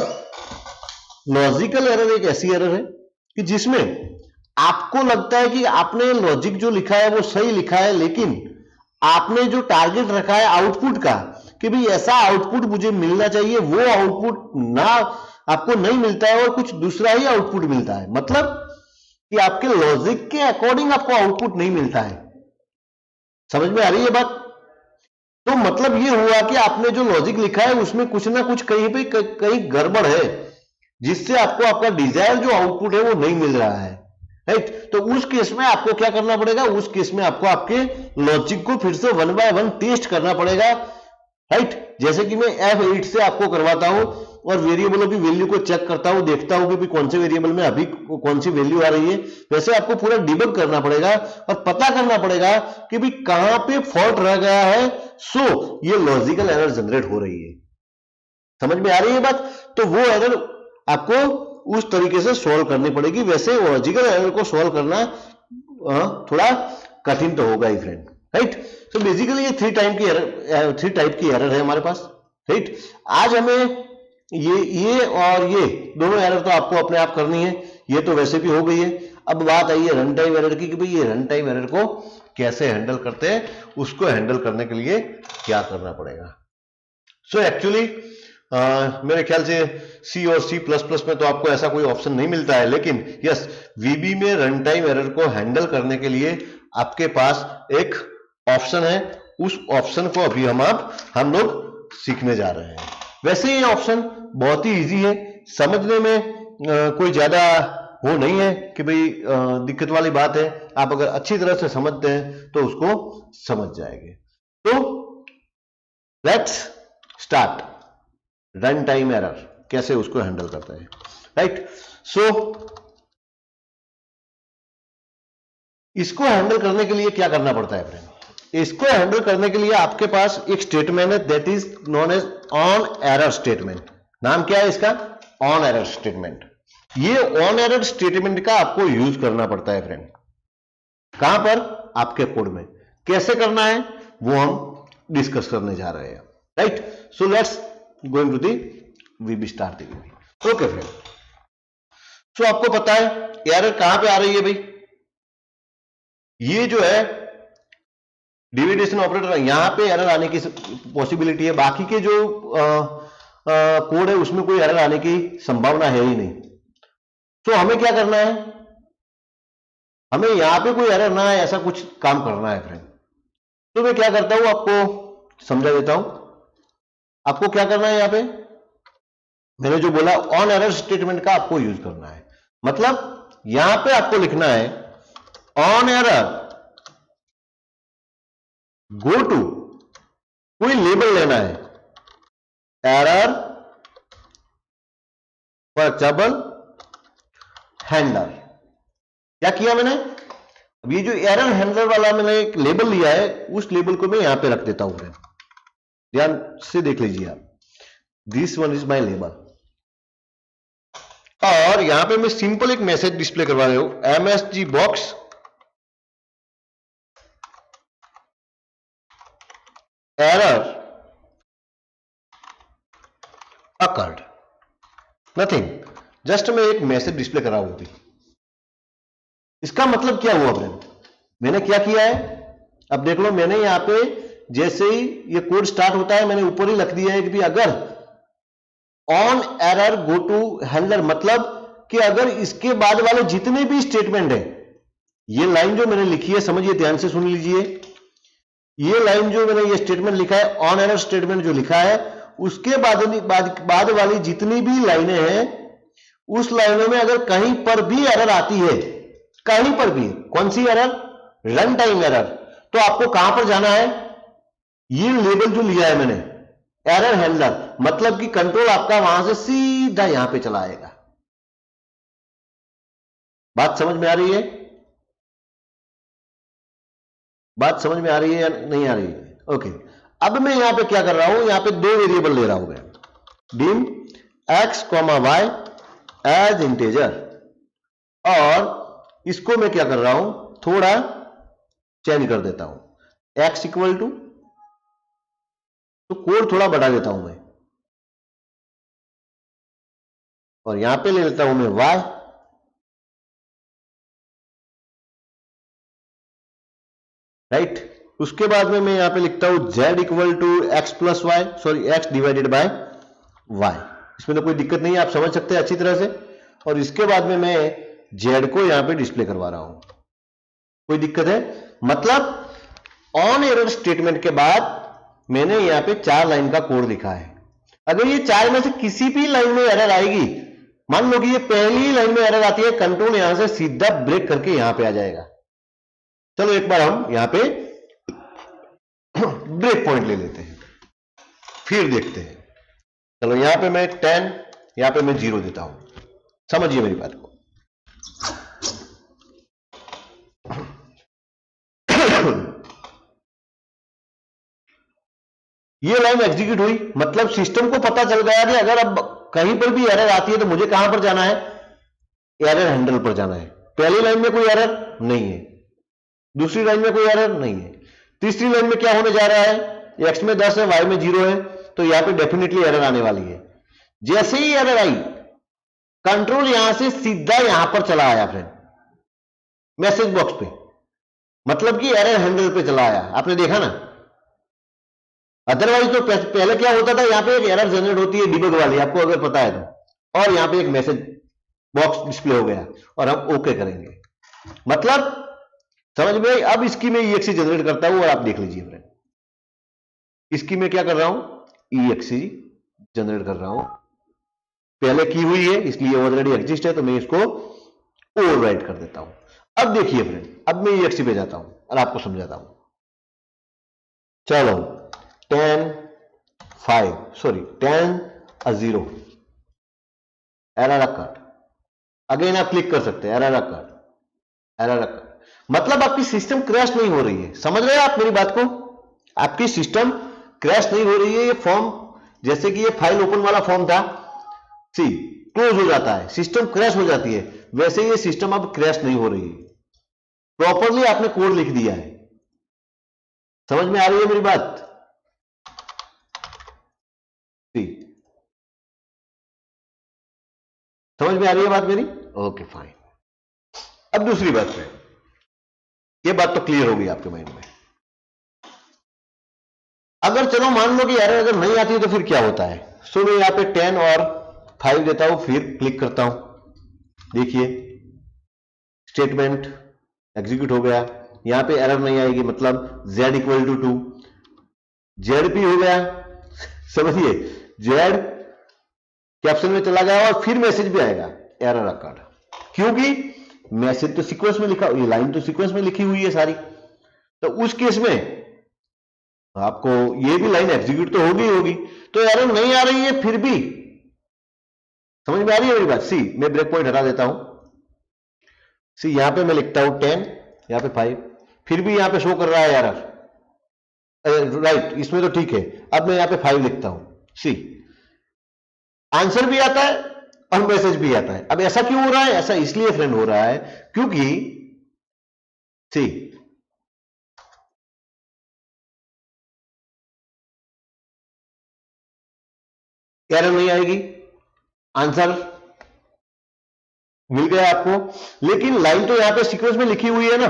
लॉजिकल एरर एक ऐसी एरर है कि जिसमें आपको लगता है कि आपने लॉजिक जो लिखा है वो सही लिखा है, लेकिन आपने जो टारगेट रखा है आउटपुट का कि भाई ऐसा आउटपुट मुझे मिलना चाहिए, वो आउटपुट ना आपको नहीं मिलता है और कुछ दूसरा ही आउटपुट मिलता है। मतलब कि आपके लॉजिक के अकॉर्डिंग आपको आउटपुट नहीं मिलता है। समझ में आ रही है बात? तो मतलब ये हुआ कि आपने जो लॉजिक लिखा है उसमें कुछ ना कुछ कहीं पे कहीं गड़बड़ है, जिससे आपको आपका डिजायर जो आउटपुट है वो नहीं मिल रहा है, राइट? तो उस केस में आपको क्या करना पड़ेगा? उस केस में आपको आपके लॉजिक को फिर से 1 by 1 टेस्ट करना पड़ेगा, राइट? जैसे कि मैं F8 से आपको करवाता हूं और वेरिएबलों की वैल्यू को चेक करता हूं, देखता हूं कि कौन से वेरिएबल में अभी कौन सी वैल्यू आ रही है। वैसे आपको पूरा डिबग करना पड़ेगा और पता करना पड़ेगा कि भाई कहां पे फॉल्ट रह गया है, सो ये लॉजिकल एरर जनरेट हो रही है। समझ में आ रही है बात? तो वो एरर आपको उस तरीके से सॉल्व करनी पड़ेगी। वैसे लॉजिकल एरर को सॉल्व करना थोड़ा कठिन तो होगा ही फ्रेंड, राइट? तो बेसिकली ये थ्री टाइप की एरर है हमारे पास, राइट? आज हमें ये और ये दोनों एरर तो आपको अपने आप करनी है, ये तो वैसे भी हो गई है। अब बात आई है रन टाइम एरर की कि भाई ये रन टाइम एरर को कैसे हैंडल करते हैं, उसको हैंडल करने के लिए क्या करना पड़ेगा। सो एक्चुअली मेरे ख्याल से सी और सी प्लस प्लस में तो आपको ऐसा कोई ऑप्शन नहीं मिलता है, लेकिन यस वीबी में रन टाइम एरर को हैंडल करने के लिए आपके पास एक ऑप्शन है। उस ऑप्शन को अभी हम लोग सीखने जा रहे हैं। वैसे ये ऑप्शन बहुत ही इजी है, समझने में कोई ज्यादा वो नहीं है कि भाई दिक्कत वाली बात है। आप अगर अच्छी तरह से समझते हैं तो उसको समझ जाएंगे। तो let's start. Run time error कैसे उसको हैंडल करते हैं, राइट? सो इसको हैंडल करने के लिए क्या करना पड़ता है फ्रेंड? इसको हैंडल करने के लिए आपके पास एक स्टेटमेंट है, that is known as on error statement. नाम क्या है इसका? On error statement. ये ऑन एरर स्टेटमेंट का आपको यूज करना पड़ता है फ्रेंड। कहां पर? आपके कोड में। कैसे करना है वो हम डिस्कस करने जा रहे हैं, right? So let's going to the VB star the VB. Okay friend, so आपको पता है एरर कहां पे आ रही है भाई? ये जो है डिविडेशन ऑपरेटर, यहां पे एरर आने की पॉसिबिलिटी है। बाकी के जो कोड है उसमें कोई एरर आने की संभावना है ही नहीं। तो हमें क्या करना है? हमें यहां पे कोई एरर ना है ऐसा कुछ काम करना है फ्रेंड। तो मैं क्या करता हूं, आपको समझा देता हूं। आपको क्या करना है? यहां पे मैंने जो बोला ऑन एरर स्टेटमेंट का आपको यूज करना है। मतलब यहां पे आपको लिखना है ऑन एरर गो टू, कोई लेबल लेना है, एरर पर्चेबल हैंडलर। क्या किया मैंने? अब ये जो एरर हैंडलर वाला मैंने एक लेबल लिया है, उस लेबल को मैं यहां पे रख देता हूं। ध्यान से देख लीजिए आप, this one is my label. और यहां पे मैं सिंपल एक मैसेज डिस्प्ले करवा रहा हूं, MSG box error occurred, nothing, just मैं एक मैसेज डिस्प्ले कर रहा हूं अभी। इसका मतलब क्या हुआ फ्रेंड? मैंने क्या किया है, अब देख लो, मैंने यहां पे जैसे ही ये कोड स्टार्ट होता है मैंने ऊपर ही लिख दिया है कि भी अगर on error go to handler, मतलब कि अगर इसके बाद वाले जितने भी स्टेटमेंट है, ये लाइन जो मैंने लिखी है, समझिए, ध्यान से सुन लीजिए। ये लाइन जो मैंने ये स्टेटमेंट लिखा है, ऑन एरर स्टेटमेंट जो लिखा है, उसके बाद वाली जितनी भी लाइनें हैं, उस लाइनों में अगर कहीं पर भी एरर आती है, कहीं पर भी, कौन सी एरर? Run time error. तो आपको कहां पर जाना है? ये लेबल जो लिया है मैंने, एरर हैंडलर, मतलब कि कंट्रोल आपका वहां से सीधा यहां पे चला आएगा। बात समझ में आ रही है? बात समझ में आ रही है या नहीं आ रही है? ओके, अब मैं यहां पे क्या कर रहा हूं, यहां पे दो वेरिएबल ले रहा हूं मैं, dim x comma y as integer, और इसको मैं क्या कर रहा हूं, थोड़ा चेंज कर देता हूं, एक्स इक्वल टू, तो कोड थोड़ा बढ़ा देता हूं मैं, और यहां पे ले लेता हूं मैं वाई, राइट? उसके बाद में मैं यहां पे लिखता हूं z equal to x plus y, sorry x divided by y. इसमें तो कोई दिक्कत नहीं है, आप समझ सकते हैं अच्छी तरह से। और इसके बाद में मैं z को यहां पे डिस्प्ले करवा रहा हूं। कोई दिक्कत है? मतलब ऑन एरर स्टेटमेंट के बाद मैंने यहां पे 4 लाइन का कोड लिखा है। अगर ये 4 में से किसी भी लाइन में एरर आएगी, मान लो कि ये पहली लाइन में एरर आती है, कंट्रोल यहां से सीधा ब्रेक करके यहां पे आ जाएगा। चलो एक बार हम यहां पे ब्रेक पॉइंट ले लेते हैं, फिर देखते हैं। चलो यहां पे मैं 10, यहां पे मैं 0 देता हूं। समझिए मेरी बात को। ये लाइन एग्जीक्यूट हुई, मतलब सिस्टम को पता चल गया कि अगर अब कहीं पर भी एरर आती है तो मुझे कहां पर जाना है, एरर हैंडल पर जाना है। पहली लाइन में कोई एरर नहीं है, दूसरी लाइन में कोई एरर नहीं है, तीसरी लाइन में क्या होने जा रहा है, x में 10 है, y में 0 है, तो यहां पे डेफिनेटली एरर आने वाली है। जैसे ही एरर आई, कंट्रोल यहां से सीधा यहां पर चला आया फ्रेंड, मैसेज बॉक्स पे, मतलब कि एरर हैंडल पे चला आया। आपने देखा ना, अदरवाइज तो पहले क्या होता था, यहां पे एक एरर जनरेट होती है डिबग वाली, आपको अगर पता है तो, और यहां पे एक मैसेज बॉक्स डिस्प्ले हो गया और हम ओके करेंगे, मतलब समझ में आई। अब इसकी मैं EXE जनरेट करता हूं और आप देख लीजिए फ्रेंड, इसकी मैं क्या कर रहा हूं, EXE जनरेट कर रहा हूं, पहले की हुई है इसलिए ऑलरेडी एग्जिस्ट है, तो मैं इसको ओवरराइट कर देता हूं। अब देखिए फ्रेंड, अब मैं EXE पे जाता हूं और आपको समझाता हूं। चलो 10 एरर अकर्ड, अगेन आप क्लिक कर सकते हैं, एरर अकर्ड, मतलब आपकी सिस्टम क्रैश नहीं हो रही है। समझ रहे हैं आप मेरी बात को, आपकी सिस्टम क्रैश नहीं हो रही है। ये फॉर्म, जैसे कि ये फाइल ओपन वाला फॉर्म था, सी क्लोज हो जाता है, सिस्टम क्रैश हो जाती है, वैसे ये सिस्टम अब क्रैश नहीं हो रही है, प्रॉपरली आपने कोड लिख दिया है। समझ में आ रही है मेरी बात, समझ में आ रही है बात मेरी, ओके फाइन। अब दूसरी बात है, ये बात तो क्लियर हो गई आपके माइंड में। अगर चलो मान लो कि एरर अगर नहीं आती है तो फिर क्या होता है। सो मैं यहां पे 10 और 5 देता हूं, फिर क्लिक करता हूं, देखिए स्टेटमेंट एग्जीक्यूट हो गया, यहां पे एरर नहीं आएगी, मतलब z इक्वल टू 2, ZP हो गया, समझिए Z कैप्शन में चला गया और फिर मैसेज भी आएगा एरर अकर्ड, क्योंकि मैसेज तो सीक्वेंस में लिखा, ये लाइन तो सीक्वेंस में लिखी हुई है सारी, तो उस केस में आपको ये भी लाइन एग्जीक्यूट तो होगी, तो एरर नहीं आ रही है फिर भी। समझ में आ रही है मेरी बात। सी मैं ब्रेक पॉइंट हटा देता हूं, सी यहां पे मैं लिखता हूं 10, यहां पे 5, फिर भी यहां पे शो कर रहा है एरर, राइट, इसमें तो ठीक है। अब मैं यहां पे 5 लिखता हूं, सी आंसर भी आता है और मैसेज भी आता है। अब ऐसा क्यों हो रहा है, ऐसा इसलिए फ्रेंड हो रहा है क्योंकि सी एरर नहीं आएगी, आंसर मिल गया आपको, लेकिन लाइन तो यहां पे सीक्वेंस में लिखी हुई है ना,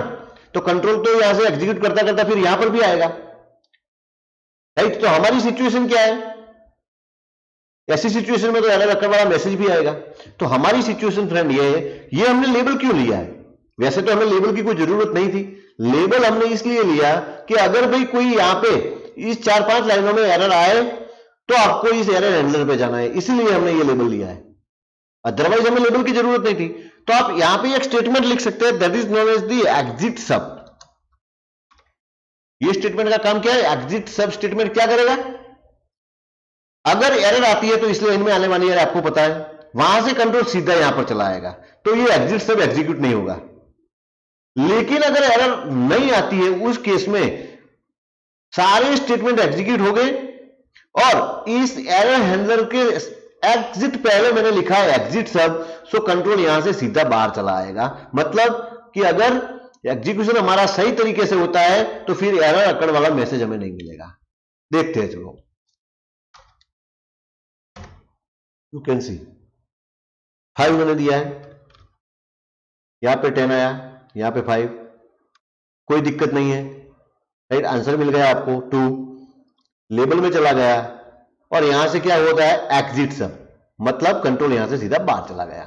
तो कंट्रोल तो यहां से एग्जीक्यूट करता करता फिर यहां पर भी आएगा, राइट। तो हमारी सिचुएशन क्या है, ऐसी सिचुएशन में तो एरर अकर्ड वाला मैसेज भी आएगा। तो हमारी सिचुएशन फ्रेंड ये है, ये हमने लेबल क्यों लिया है, वैसे तो हमें लेबल की कोई जरूरत नहीं थी, लेबल हमने इसलिए लिया कि अगर भाई कोई यहां पे इस 4-5 लाइनों में एरर आए तो आपको इस एरर हैंडलर पे जाना है, इसलिए हमने ये लेबल लिया है, अदरवाइज हमें लेबल की जरूरत नहीं थी। तो आप यहां पे एक स्टेटमेंट लिख सकते हैं, that is known as the exit sub. ये स्टेटमेंट का काम क्या है, एग्जिट सब स्टेटमेंट क्या करेगा, अगर एरर आती है तो इस लाइन में आने वाली एरर आपको पता है, वहां से कंट्रोल सीधा यहां पर चला आएगा, तो ये एग्जिट सब एग्जीक्यूट नहीं होगा। लेकिन अगर एरर नहीं आती है, उस केस में सारे स्टेटमेंट एग्जीक्यूट हो गए और इस एरर हैंडलर के एग्जिट पहले मैंने लिखा है एग्जिट सब, सो कंट्रोल यहां से सीधा बाहर चला आएगा। मतलब कि अगर एग्जीक्यूशन हमारा सही तरीके से होता है तो फिर एरर अकर्ड वाला मैसेज हमें नहीं मिलेगा। देखते हैं, चलो यू कैन सी 5 मैंने दिया है, यहां पे 10 आया, यहां पे 5, कोई दिक्कत नहीं है, राइट। आंसर मिल गया आपको 2, लेबल में चला गया और यहां से क्या होता है एग्जिट सब, मतलब कंट्रोल यहां से सीधा बाहर चला गया,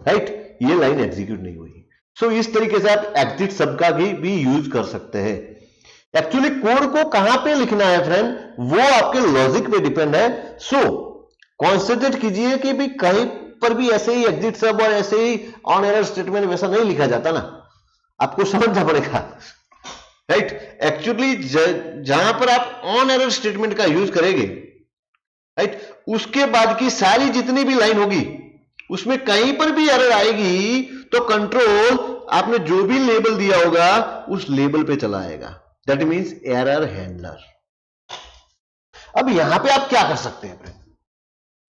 राइट। ये लाइन एग्जीक्यूट नहीं हुई। सो इस तरीके से आप एग्जिट सब का भी यूज कर सकते हैं। एक्चुअली कोड को कहां पे लिखना है फ्रेंड, वो आपके लॉजिक पे डिपेंड है। सो कॉन्सेंट्रेट कीजिए कि भी कहीं पर भी ऐसे ही एग्जिट सब और ऐसे ही ऑन एरर स्टेटमेंट वैसा नहीं लिखा जाता ना, आपको समझना पड़ेगा, राइट। एक्चुअली जहां पर आप ऑन एरर स्टेटमेंट का यूज करेंगे, राइट, उसके बाद की सारी जितनी भी लाइन होगी उसमें कहीं पर भी एरर आएगी तो कंट्रोल आपने जो भी लेबल दिया होगा उस लेबल पे चला आएगा, दैट मींस एरर हैंडलर। अब यहां पे आप क्या कर सकते हैं?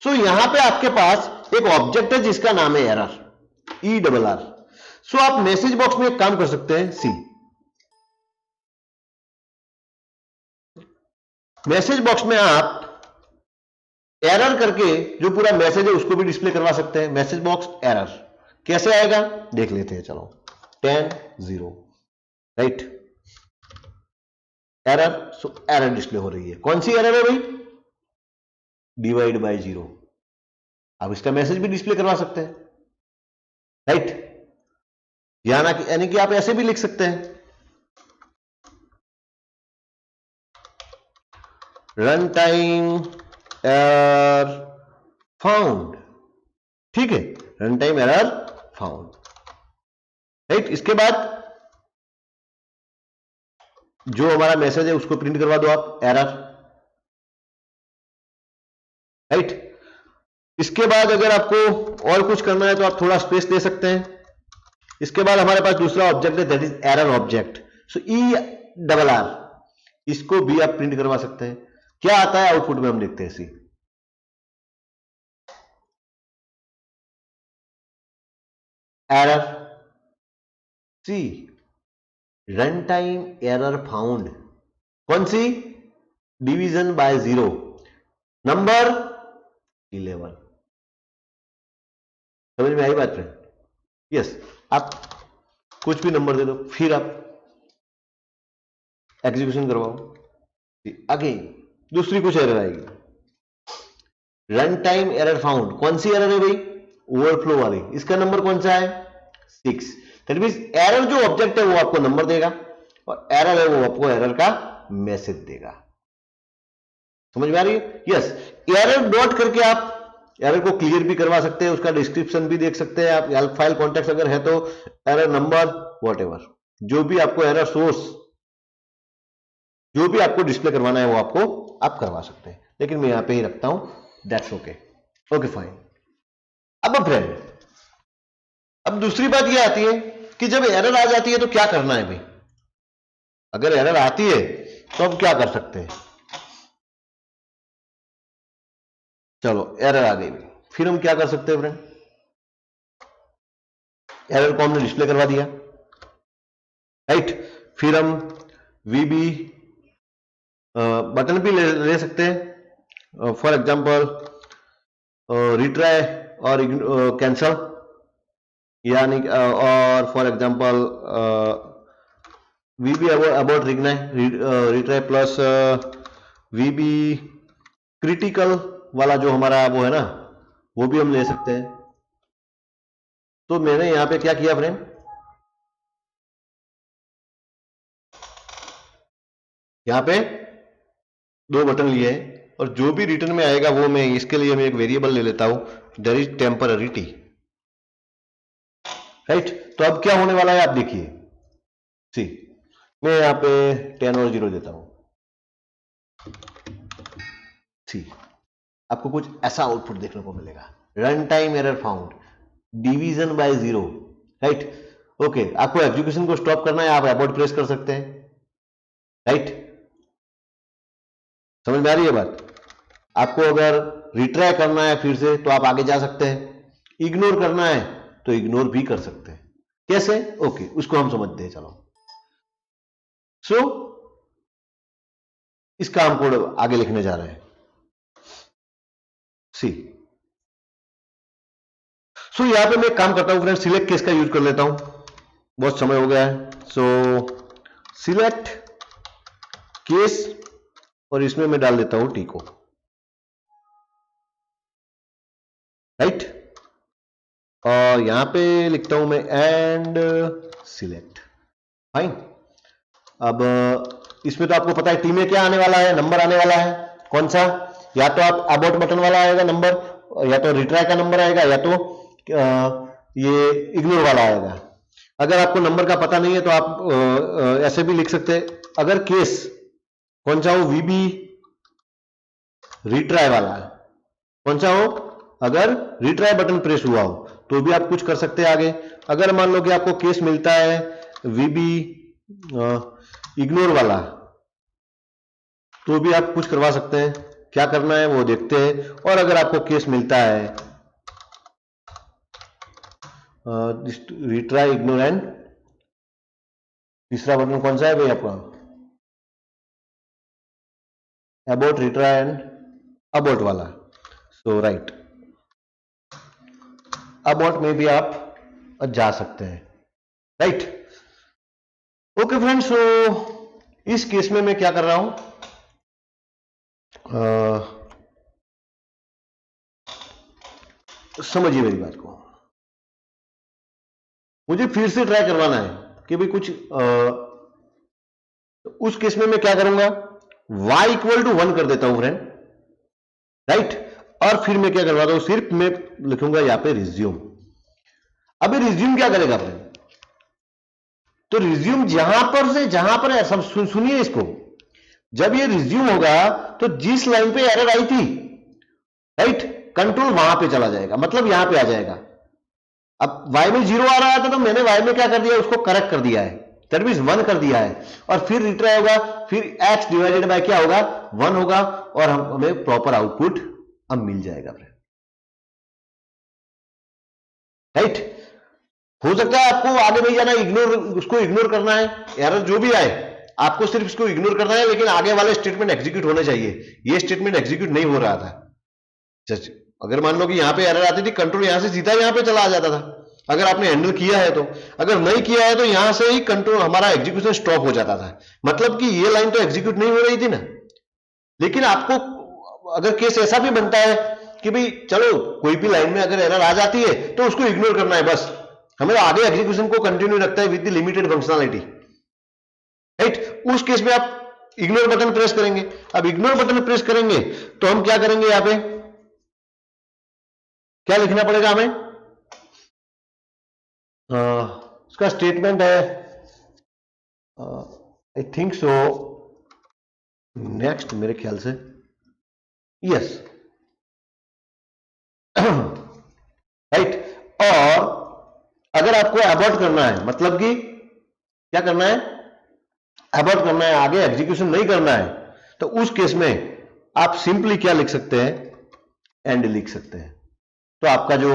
सो यहां पे आपके पास एक ऑब्जेक्ट है जिसका नाम है एरर, ERR। सो आप मैसेज बॉक्स में एक काम कर सकते हैं, सी मैसेज बॉक्स में आप एरर करके जो पूरा मैसेज है उसको भी डिस्प्ले करवा सकते हैं। मैसेज बॉक्स एरर कैसे आएगा देख लेते हैं, चलो 10-0 right, error. So error display हो रही है, कौन सी एरर है भाई? Divide by 0। आप इसका मैसेज भी डिस्प्ले करवा सकते हैं राइट, यानी कि आप ऐसे भी लिख सकते हैं, रन टाइम एरर फाउंड, ठीक है, run time error found right. इसके बाद जो हमारा मैसेज है उसको प्रिंट करवा दो आप, एरर राइट। इसके बाद अगर आपको और कुछ करना है तो आप थोड़ा स्पेस दे सकते हैं। इसके बाद हमारे पास दूसरा ऑब्जेक्ट है, that is error object. So ERR, इसको भी आप प्रिंट करवा सकते हैं। क्या आता है आउटपुट में हम देखते हैं, सी एरर, सी रन टाइम एरर फाउंड, कौन सी? Division bye 0, number 11। समझ में आई बात फ्रेंड? यस, आप कुछ भी नंबर दे दो, फिर आप एग्जीक्यूशन करवाओ, अगेन दूसरी कुछ एरर आएगी, रन टाइम एरर फाउंड, कौन सी एरर है भाई? ओवरफ्लो वाली। इसका नंबर कौन सा है? 6। दैट मींस एरर जो ऑब्जेक्ट है वो आपको नंबर देगा और एरर है वो आपको एरर का मैसेज देगा। समझ में आ रही है? यस, एरर डॉट करके आप एरर को क्लियर भी करवा सकते हैं, उसका डिस्क्रिप्शन भी देख सकते हैं आप, हेल्प फाइल कॉन्टेक्स्ट अगर है तो एरर नंबर व्हाटएवर, जो भी आपको एरर सोर्स जो भी आपको डिस्प्ले करवाना है वो आपको आप करवा सकते हैं, लेकिन मैं यहां पे ही रखता हूं, दैट्स ओके। Okay fine. अब फ्रेंड, अब दूसरी बात ये आती है कि जब एरर आ जाती है तो क्या करना है भाई? अगर एरर आती है तो हम क्या कर सकते हैं? चलो एरर आ गई, फिर हम क्या कर सकते हैं फ्रेंड? एरर को हमने डिस्प्ले करवा दिया राइट, फिर हम VB बटन भी ले सकते हैं, फॉर एग्जांपल रिट्राई और कैंसल, यानी और for example VB about retry plus VB critical वाला जो हमारा वो है ना, वो भी हम ले सकते हैं। तो मैंने यहां पे क्या किया फ्रेंड, यहां पे 2 बटन लिए हैं और जो भी रिटर्न में आएगा वो मैं इसके लिए मैं एक वेरिएबल ले लेता हूं, देयर इज टेम्पररी राइट। तो अब क्या होने वाला है आप देखिए, सी मैं यहां पे 10 और 0 देता हूं, सी आपको कुछ ऐसा आउटपुट देखने को मिलेगा, run time error found, division bye 0 right. Okay, आपको एग्जीक्यूशन को स्टॉप करना है, आप अबॉर्ट प्रेस कर सकते हैं राइट। समझ में आ रही है बात? आपको अगर रिट्राई करना है फिर से तो आप आगे जा सकते हैं, इग्नोर करना है तो इग्नोर भी कर सकते हैं। कैसे? ओके, उसको हम समझते हैं, चलो। सो इसका हम कोड आगे लिखने जा रहे हैं, सी। सो यहां पे मैं काम करता हूं फ्रेंड, सिलेक्ट केस का यूज कर लेता हूं, बहुत समय हो गया है। सो सिलेक्ट केस और इसमें मैं डाल देता हूं टी को राइट, और यहां पे लिखता हूं मैं एंड सिलेक्ट, फाइन। अब इसमें तो आपको पता है टी में क्या आने वाला है, नंबर आने वाला है, कौन सा? या तो आप अबाउट बटन वाला आएगा नंबर, या तो रिट्राई का नंबर आएगा, या तो ये इग्नोर वाला आएगा। अगर आपको नंबर का पता नहीं है तो आप ऐसे भी लिख सकते हैं, अगर केस कौन सा हो, VB रिट्राई वाला है, कौन सा हो? अगर रिट्राई बटन प्रेस हुआ हो तो भी आप कुछ कर सकते हैं आगे। अगर मान लो कि आपको केस मिलता है VB इग्नोर वाला, तो भी आप कुछ करवा सकते हैं क्या करना है वो देखते हैं। और अगर आपको केस मिलता है रिट्राई, इग्नोर एंड तीसरा बटन कौन सा है भाई आपका, अबाउट, रिट्राई एंड अबाउट वाला। सो राइट, अबाउट में भी आप जा सकते हैं, राइट। ओके फ्रेंड्स, सो इस केस में मैं क्या कर रहा हूं, समझिए मेरी बात को, मुझे फिर से ट्राई करवाना है कि भाई कुछ उस केस में मैं क्या करूंगा, y इक्वल टू 1 कर देता हूं फ्रेंड, राइट। और फिर मैं क्या करवाता हूं, सिर्फ मैं लिखूंगा यहां पे रिज्यूम। अभी रिज्यूम क्या करेगा फ्रेंड, तो रिज्यूम जहां पर है, सब सुनिए इसको, जब ये रिज्यूम होगा तो जिस लाइन पे एरर आई थी, राइट, कंट्रोल वहां पे चला जाएगा, मतलब यहां पे आ जाएगा। अब y में 0 आ रहा था तो मैंने y में क्या कर दिया, उसको करेक्ट कर दिया है, दैट मींस 1 कर दिया है। और फिर रिट्राई होगा, फिर x डिवाइडेड बाय क्या होगा, 1 होगा, और हमें प्रॉपर आउटपुट अब मिल जाएगा, राइट। हो सकता है आपको आगे नहीं जाना, इग्नोर, उसको इग्नोर करना है, एरर जो भी आए आपको सिर्फ इसको इग्नोर करना है, लेकिन आगे वाले स्टेटमेंट एग्जीक्यूट होने चाहिए। ये स्टेटमेंट एग्जीक्यूट नहीं हो रहा था। जस्ट अगर मान लो कि यहां पे एरर आती थी, कंट्रोल यहां से सीधा यहां पे चला आ जाता था, अगर आपने हैंडल किया है तो। अगर नहीं किया है तो यहां से ही कंट्रोल, हमारा एग्जीक्यूशन स्टॉप हो जाता था, मतलब कि ये लाइन तो एग्जीक्यूट नहीं हो रही थी ना। लेकिन आपको अगर केस ऐसा भी बनता है कि भाई चलो कोई भी लाइन में अगर एरर आ जाती है तो उसको इग्नोर करना है, बस हमें आगे एग्जीक्यूशन को कंटिन्यू रखता है with the limited functionality, right. उस केस में आप इग्नोर बटन प्रेस करेंगे। अब इग्नोर बटन प्रेस करेंगे तो हम क्या करेंगे, यहां पे क्या लिखना पड़ेगा हमें, उसका स्टेटमेंट है आई थिंक सो नेक्स्ट, मेरे ख्याल से यस, राइट। और अगर आपको अबॉर्ट करना है, मतलब कि क्या करना है, अबॉर्ट करना है, आगे एग्जीक्यूशन नहीं करना है, तो उस केस में आप सिंपली क्या लिख सकते हैं, एंड लिख सकते हैं। तो आपका जो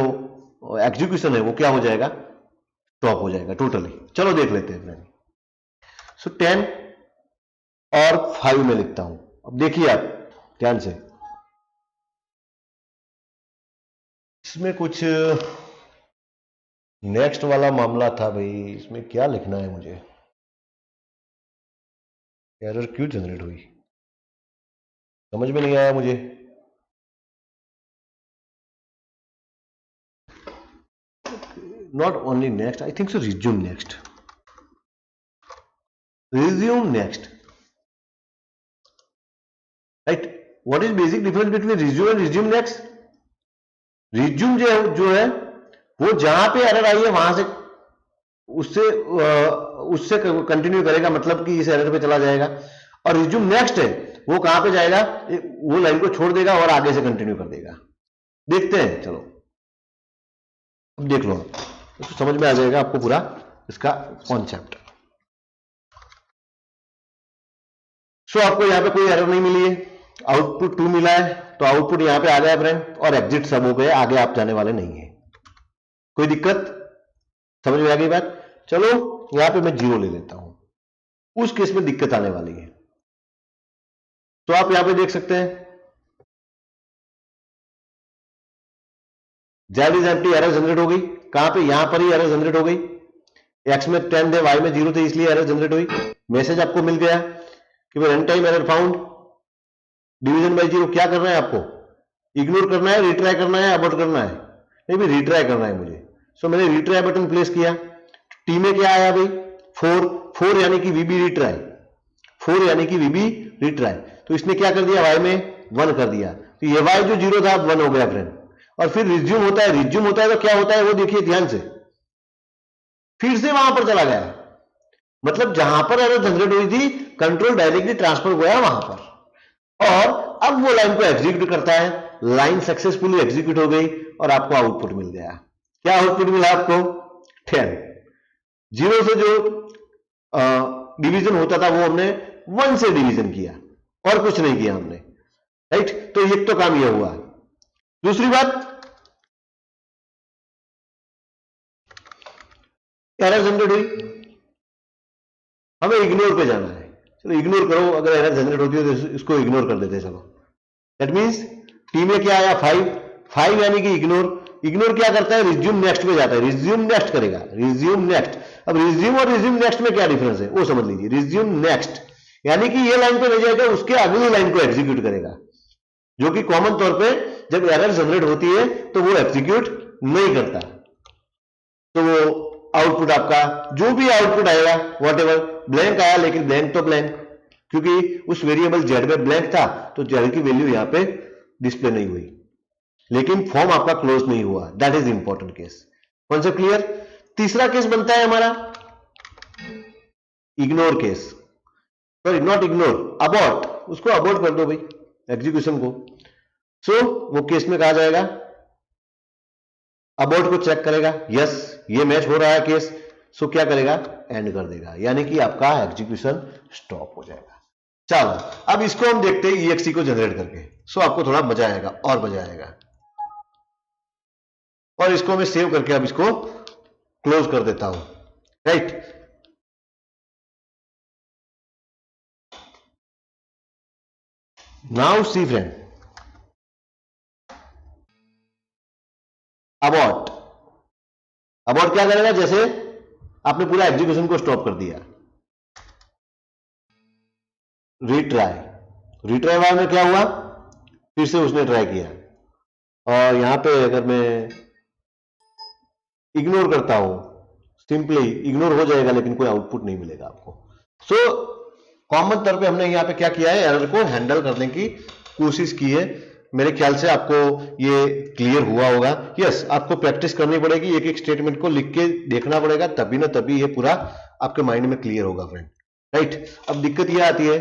एग्जीक्यूशन है वो क्या हो जाएगा, स्टॉप हो जाएगा टोटली। चलो देख लेते हैं। सो 10 और 5 में लिखता हूं। अब देखिए आप ध्यान से, इसमें कुछ नेक्स्ट वाला मामला था भाई, इसमें क्या लिखना है मुझे, एरर क्यों जनरेट हुई समझ में नहीं आया मुझे। Not only next, I think so resume next, resume next, right. What is basic difference between resume and resume next? resume जो है वो जहां पे एरर आई है वहां से उससे कंटिन्यू करेगा, मतलब कि इस एरर पे चला जाएगा। और रिज्यूम नेक्स्ट है वो कहां पे जाएगा, वो लाइन को छोड़ देगा और आगे से कंटिन्यू कर देगा। देखते हैं, चलो अब देख लो, तो समझ में आ जाएगा आपको पूरा इसका कॉन्सेप्ट। सो आपको यहाँ पे कोई एरर नहीं मिली है, आउटपुट 2 मिला है, तो आउटपुट यहाँ पे आ गया फ्रेंड, और एग्जिट सब हो गए, आगे आप जाने वाले नहीं है। कोई दिक्कत, समझ में आ गई बात। चलो यहाँ पे मैं 0 ले लेता हूं, उस केस में दिक्कत आने वाली है। तो आप यहाँ पे देख सकते हैं Z is empty, error generate हो गई। कहां पे, यहां पर ही एरर जनरेट हो गई। एक्स में 10 थे, वाई में 0 थे, इसलिए एरर जनरेट हुई। मैसेज आपको मिल गया कि भाई run time error found, division bye 0। क्या करना है आपको, इग्नोर करना है, रिट्राई करना है, अबॉर्ट करना है, नहीं भी रिट्राई करना है मुझे। सो मैंने रिट्राई बटन प्लेस किया। टी में क्या आया भाई, 4 यानी कि वीबी रिट्राई, 4 यानी कि वीबी रिट्राई। तो इसने क्या कर दिया, वाई में 1 कर दिया, तो ये वाई जो 0 था 1 हो गया फ्रेंड। और फिर रिज्यूम होता है, रिज्यूम होता है तो क्या होता है वो देखिए ध्यान से, फिर से वहां पर चला गया, मतलब जहां पर एरर जनरेट हुई थी कंट्रोल डायरेक्टली ट्रांसफर गया वहां पर, और अब वो लाइन को एग्जीक्यूट करता है। लाइन सक्सेसफुली एग्जीक्यूट हो गई और आपको आउटपुट मिल गया। क्या आउटपुट मिला आपको, 10। 0 से जो डिवीजन होता था वो हमने 1 से डिवीजन किया और कुछ नहीं किया हमने, राइट। तो एक तो काम ये हुआ। दूसरी बात, एरर जनरेट हुई, हमें इग्नोर पे जाना है। चलो इग्नोर करो, अगर एरर जनरेट होती है तो इसको इग्नोर कर देते हैं। चलो दैट मीन्स टी में क्या आया 5, 5 यानी कि इग्नोर। इग्नोर क्या करता है, रिज्यूम नेक्स्ट पे जाता है, रिज्यूम नेक्स्ट करेगा, रिज्यूम नेक्स्ट। अब रिज्यूम और रिज्यूम नेक्स्ट में क्या डिफरेंस है वो समझ लीजिए। रिज्यूम नेक्स्ट यानी कि ये लाइन पे ले जाएगा, उसके अगली लाइन को एग्जीक्यूट करेगा, जो कि कॉमन तौर पे जब एरर जनरेट होती है तो वो एग्जीक्यूट नहीं करता। तो वो आउटपुट आपका जो भी आउटपुट आएगा, व्हाटएवर, ब्लैंक आया लेकिन ब्लैंक तो ब्लैंक, क्योंकि उस वेरिएबल जेड में ब्लैंक था तो जेड की वैल्यू यहां पे डिस्प्ले नहीं हुई, लेकिन फॉर्म आपका क्लोज नहीं हुआ। That is important case. Concept clear. तीसरा केस बनता है हमारा ignore case, sorry not ignore, abort. उसको अबॉर्ट कर दो भाई, एग्जीक्यूशन को। सो वो केस में कहा जाएगा, अबॉर्ट को चेक करेगा, यस ये मैच हो रहा है केस, सो क्या करेगा, एंड कर देगा, यानी कि आपका एग्जीक्यूशन स्टॉप हो जाएगा। चलो अब इसको हम देखते हैं EXE को जनरेट करके। सो आपको थोड़ा मजा आएगा और मजा आएगा। और इसको मैं सेव करके अब इसको क्लोज कर देता हूं, right. Now see friend, abort. Abort क्या करेगा, जैसे आपने पूरा एग्जीक्यूशन को स्टॉप कर दिया, रीट्राई। रीट्राई बाद में क्या हुआ, फिर से उसने ट्राई किया, और यहां पे अगर मैं इग्नोर करता हूं, सिंपली इग्नोर हो जाएगा लेकिन कोई आउटपुट नहीं मिलेगा आपको। सो कॉमन तौर पे हमने यहां पे क्या किया है, एरर को हैंडल करने की कोशिश की है। मेरे ख्याल से आपको ये क्लियर हुआ होगा। यस, आपको प्रैक्टिस करनी पड़ेगी, एक एक स्टेटमेंट को लिख के देखना पड़ेगा, तभी ना तभी ये पूरा आपके माइंड में क्लियर होगा फ्रेंड, राइट। अब दिक्कत ये आती है,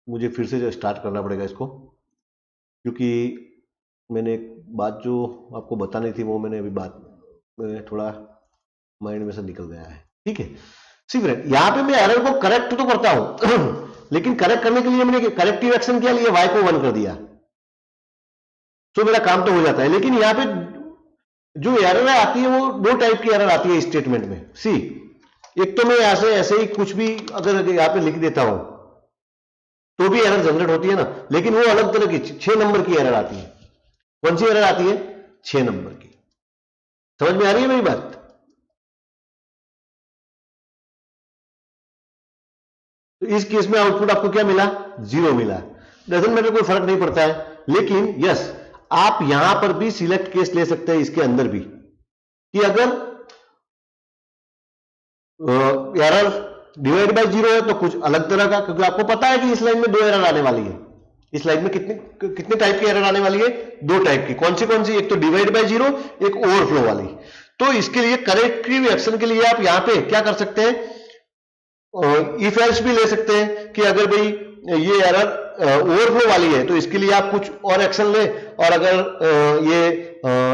मुझे फिर से स्टार्ट करना पड़ेगा इसको, क्योंकि मैंने एक बात जो आपको बतानी थी वो मैंने अभी बात में थोड़ा माइंड में से निकल गया है, ठीक है। सी फ्रेंड, यहां पे मैं एरर को करेक्ट तो करता हूं लेकिन करेक्ट करने के लिए मैंने करेक्टिव एक्शन क्या लिया, y को 1 कर दिया, तो मेरा काम तो हो जाता है। लेकिन यहां पे जो एरर आती है वो दो टाइप की एरर आती है स्टेटमेंट में। सी, एक तो मैं ऐसे ही कुछ भी अगर यहां पे लिख देता हूं तो भी एरर जनरेट होती है ना, लेकिन वो अलग तरह की 6 नंबर की एरर आती है। कौन सी एरर आती है, 6 नंबर की। समझ में आ रही है मेरी बात। तो इस केस में आउटपुट आपको क्या मिला, 0 मिला। डजंट मैटर, कोई फर्क नहीं पड़ता है। लेकिन यस, आप यहां पर भी सिलेक्ट केस ले सकते हैं इसके अंदर भी, कि अगर एरर डिवाइड बाय 0 है तो कुछ अलग तरह का, क्योंकि आपको पता है कि इस लाइन में 2 एरर आने वाली है। इस लाइन में कितने टाइप की एरर आने वाली है, 2 टाइप की। कौन सी, एक तो डिवाइड बाय 0, एक ओवरफ्लो वाली। तो इसके लिए करेक्टिव एक्शन के लिए आप यहां पे क्या कर सकते हैं, इफ एल्स भी ले सकते हैं, कि अगर भाई ये एरर ओवरफ्लो वाली है तो इसके लिए आप कुछ और एक्शन ले, और अगर ये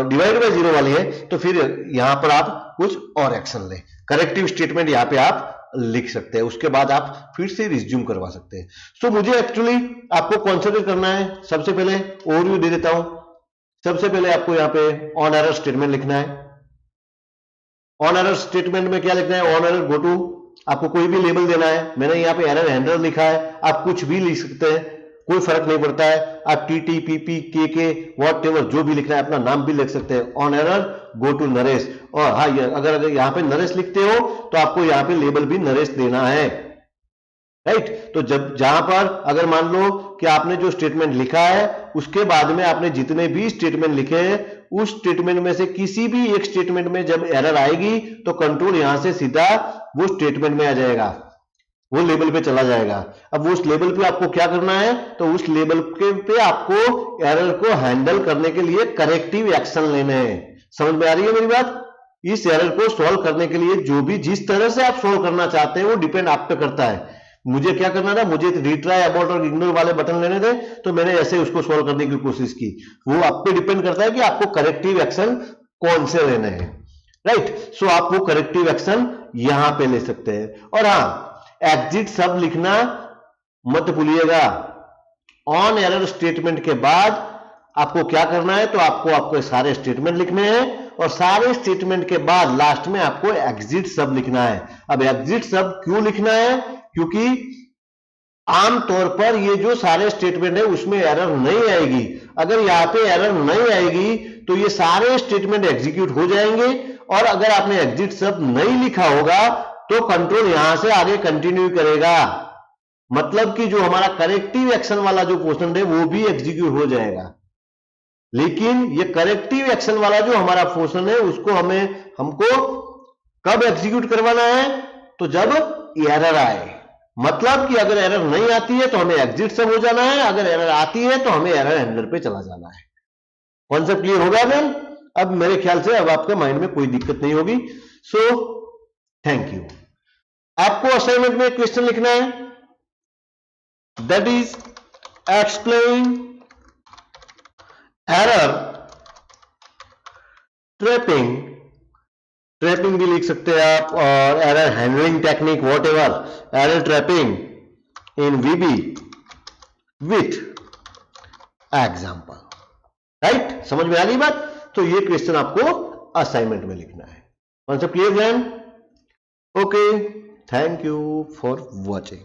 डिवाइड बाय 0 वाली है तो फिर यहां पर आप कुछ और एक्शन ले। करेक्टिव स्टेटमेंट यहां पे आप लिख सकते हैं, उसके बाद आप फिर से रिज्यूम करवा सकते हैं। सो मुझे एक्चुअली आपको कॉन्सेंट्रेट करना है। सबसे पहले ओवरव्यू दे देता हूं। सबसे पहले आपको यहां पे ऑन एरर स्टेटमेंट लिखना है। ऑन एरर स्टेटमेंट में क्या लिखना है, ऑन एरर गो टू, आपको कोई भी लेबल देना है। मैंने यहाँ पे एरर हैंडलर लिखा है, आप कुछ भी लिख सकते हैं, कोई फर्क नहीं पड़ता है। आप TTPP KK वॉट एवर जो भी लिखना है, अपना नाम भी लिख सकते हैं। On error go to Naresh. और हाँ, अगर यहाँ पे नरेश लिखते हो तो आपको यहाँ पे लेबल भी नरेश देना है, राइट। तो जब जहां पर अगर मान लो कि आपने जो स्टेटमेंट लिखा है उसके बाद में आपने जितने भी स्टेटमेंट लिखे हैं, उस स्टेटमेंट में से किसी भी एक स्टेटमेंट में जब एरर आएगी तो कंट्रोल यहां से सीधा वो स्टेटमेंट में आ जाएगा, वो लेबल पे चला जाएगा। अब वो उस लेबल पे आपको क्या करना है, तो उस लेबल के पे आपको एरर को हैंडल करने के लिए करेक्टिव एक्शन लेने हैं। समझ में आ रही है मेरी बात। इस एरर को सॉल्व करने के लिए जो भी जिस तरह से आप सॉल्व करना चाहते हैं वो डिपेंड आप पे करता है। मुझे क्या करना था, मुझे रीट्राई, अबॉर्ट और इग्नोर वाले बटन लेने थे, तो मैंने ऐसे उसको सॉल्व करने की कोशिश की। वो आप पे डिपेंड करता है कि आपको करेक्टिव एक्शन कौन से लेने हैं, राइट। सो आप वो करेक्टिव एक्शन यहां पे ले सकते हैं। और हाँ, एग्जिट सब लिखना मत भूलिएगा। ऑन एरर स्टेटमेंट के बाद आपको क्या करना है, तो आपको सारे स्टेटमेंट लिखने हैं और सारे स्टेटमेंट के बाद लास्ट में आपको एग्जिट सब लिखना है। अब एग्जिट सब क्यों लिखना है, क्योंकि आमतौर पर ये जो सारे स्टेटमेंट है उसमें एरर नहीं आएगी। अगर यहां पे एरर नहीं आएगी तो ये सारे स्टेटमेंट एग्जीक्यूट हो जाएंगे, और अगर आपने एग्जिट सब नहीं लिखा होगा तो कंट्रोल यहां से आगे कंटिन्यू करेगा, मतलब कि जो हमारा करेक्टिव एक्शन वाला जो पोर्शन है वो भी एग्जीक्यूट हो जाएगा। लेकिन ये करेक्टिव एक्शन वाला जो हमारा पोर्शन है उसको हमको कब एग्जीक्यूट करवाना है, तो जब एरर आए। मतलब कि अगर एरर नहीं आती है तो हमें एग्जिट सब हो जाना है, अगर एरर आती है तो हमें एरर हैंडलर पे चला जाना है। कॉन्सेप्ट क्लियर होगा मैम? अब मेरे ख्याल से अब आपके माइंड में कोई दिक्कत नहीं होगी। So thank you. आपको असाइनमेंट में क्वेश्चन लिखना है, that is explain error trapping, trapping भी लिख सकते हैं आप, और error handling technique what ever, error trapping in VB with example. Right, समझ में आ गई बात? तो ये क्वेश्चन आपको असाइनमेंट में लिखना है। Concept clear friend? Okay, thank you for watching.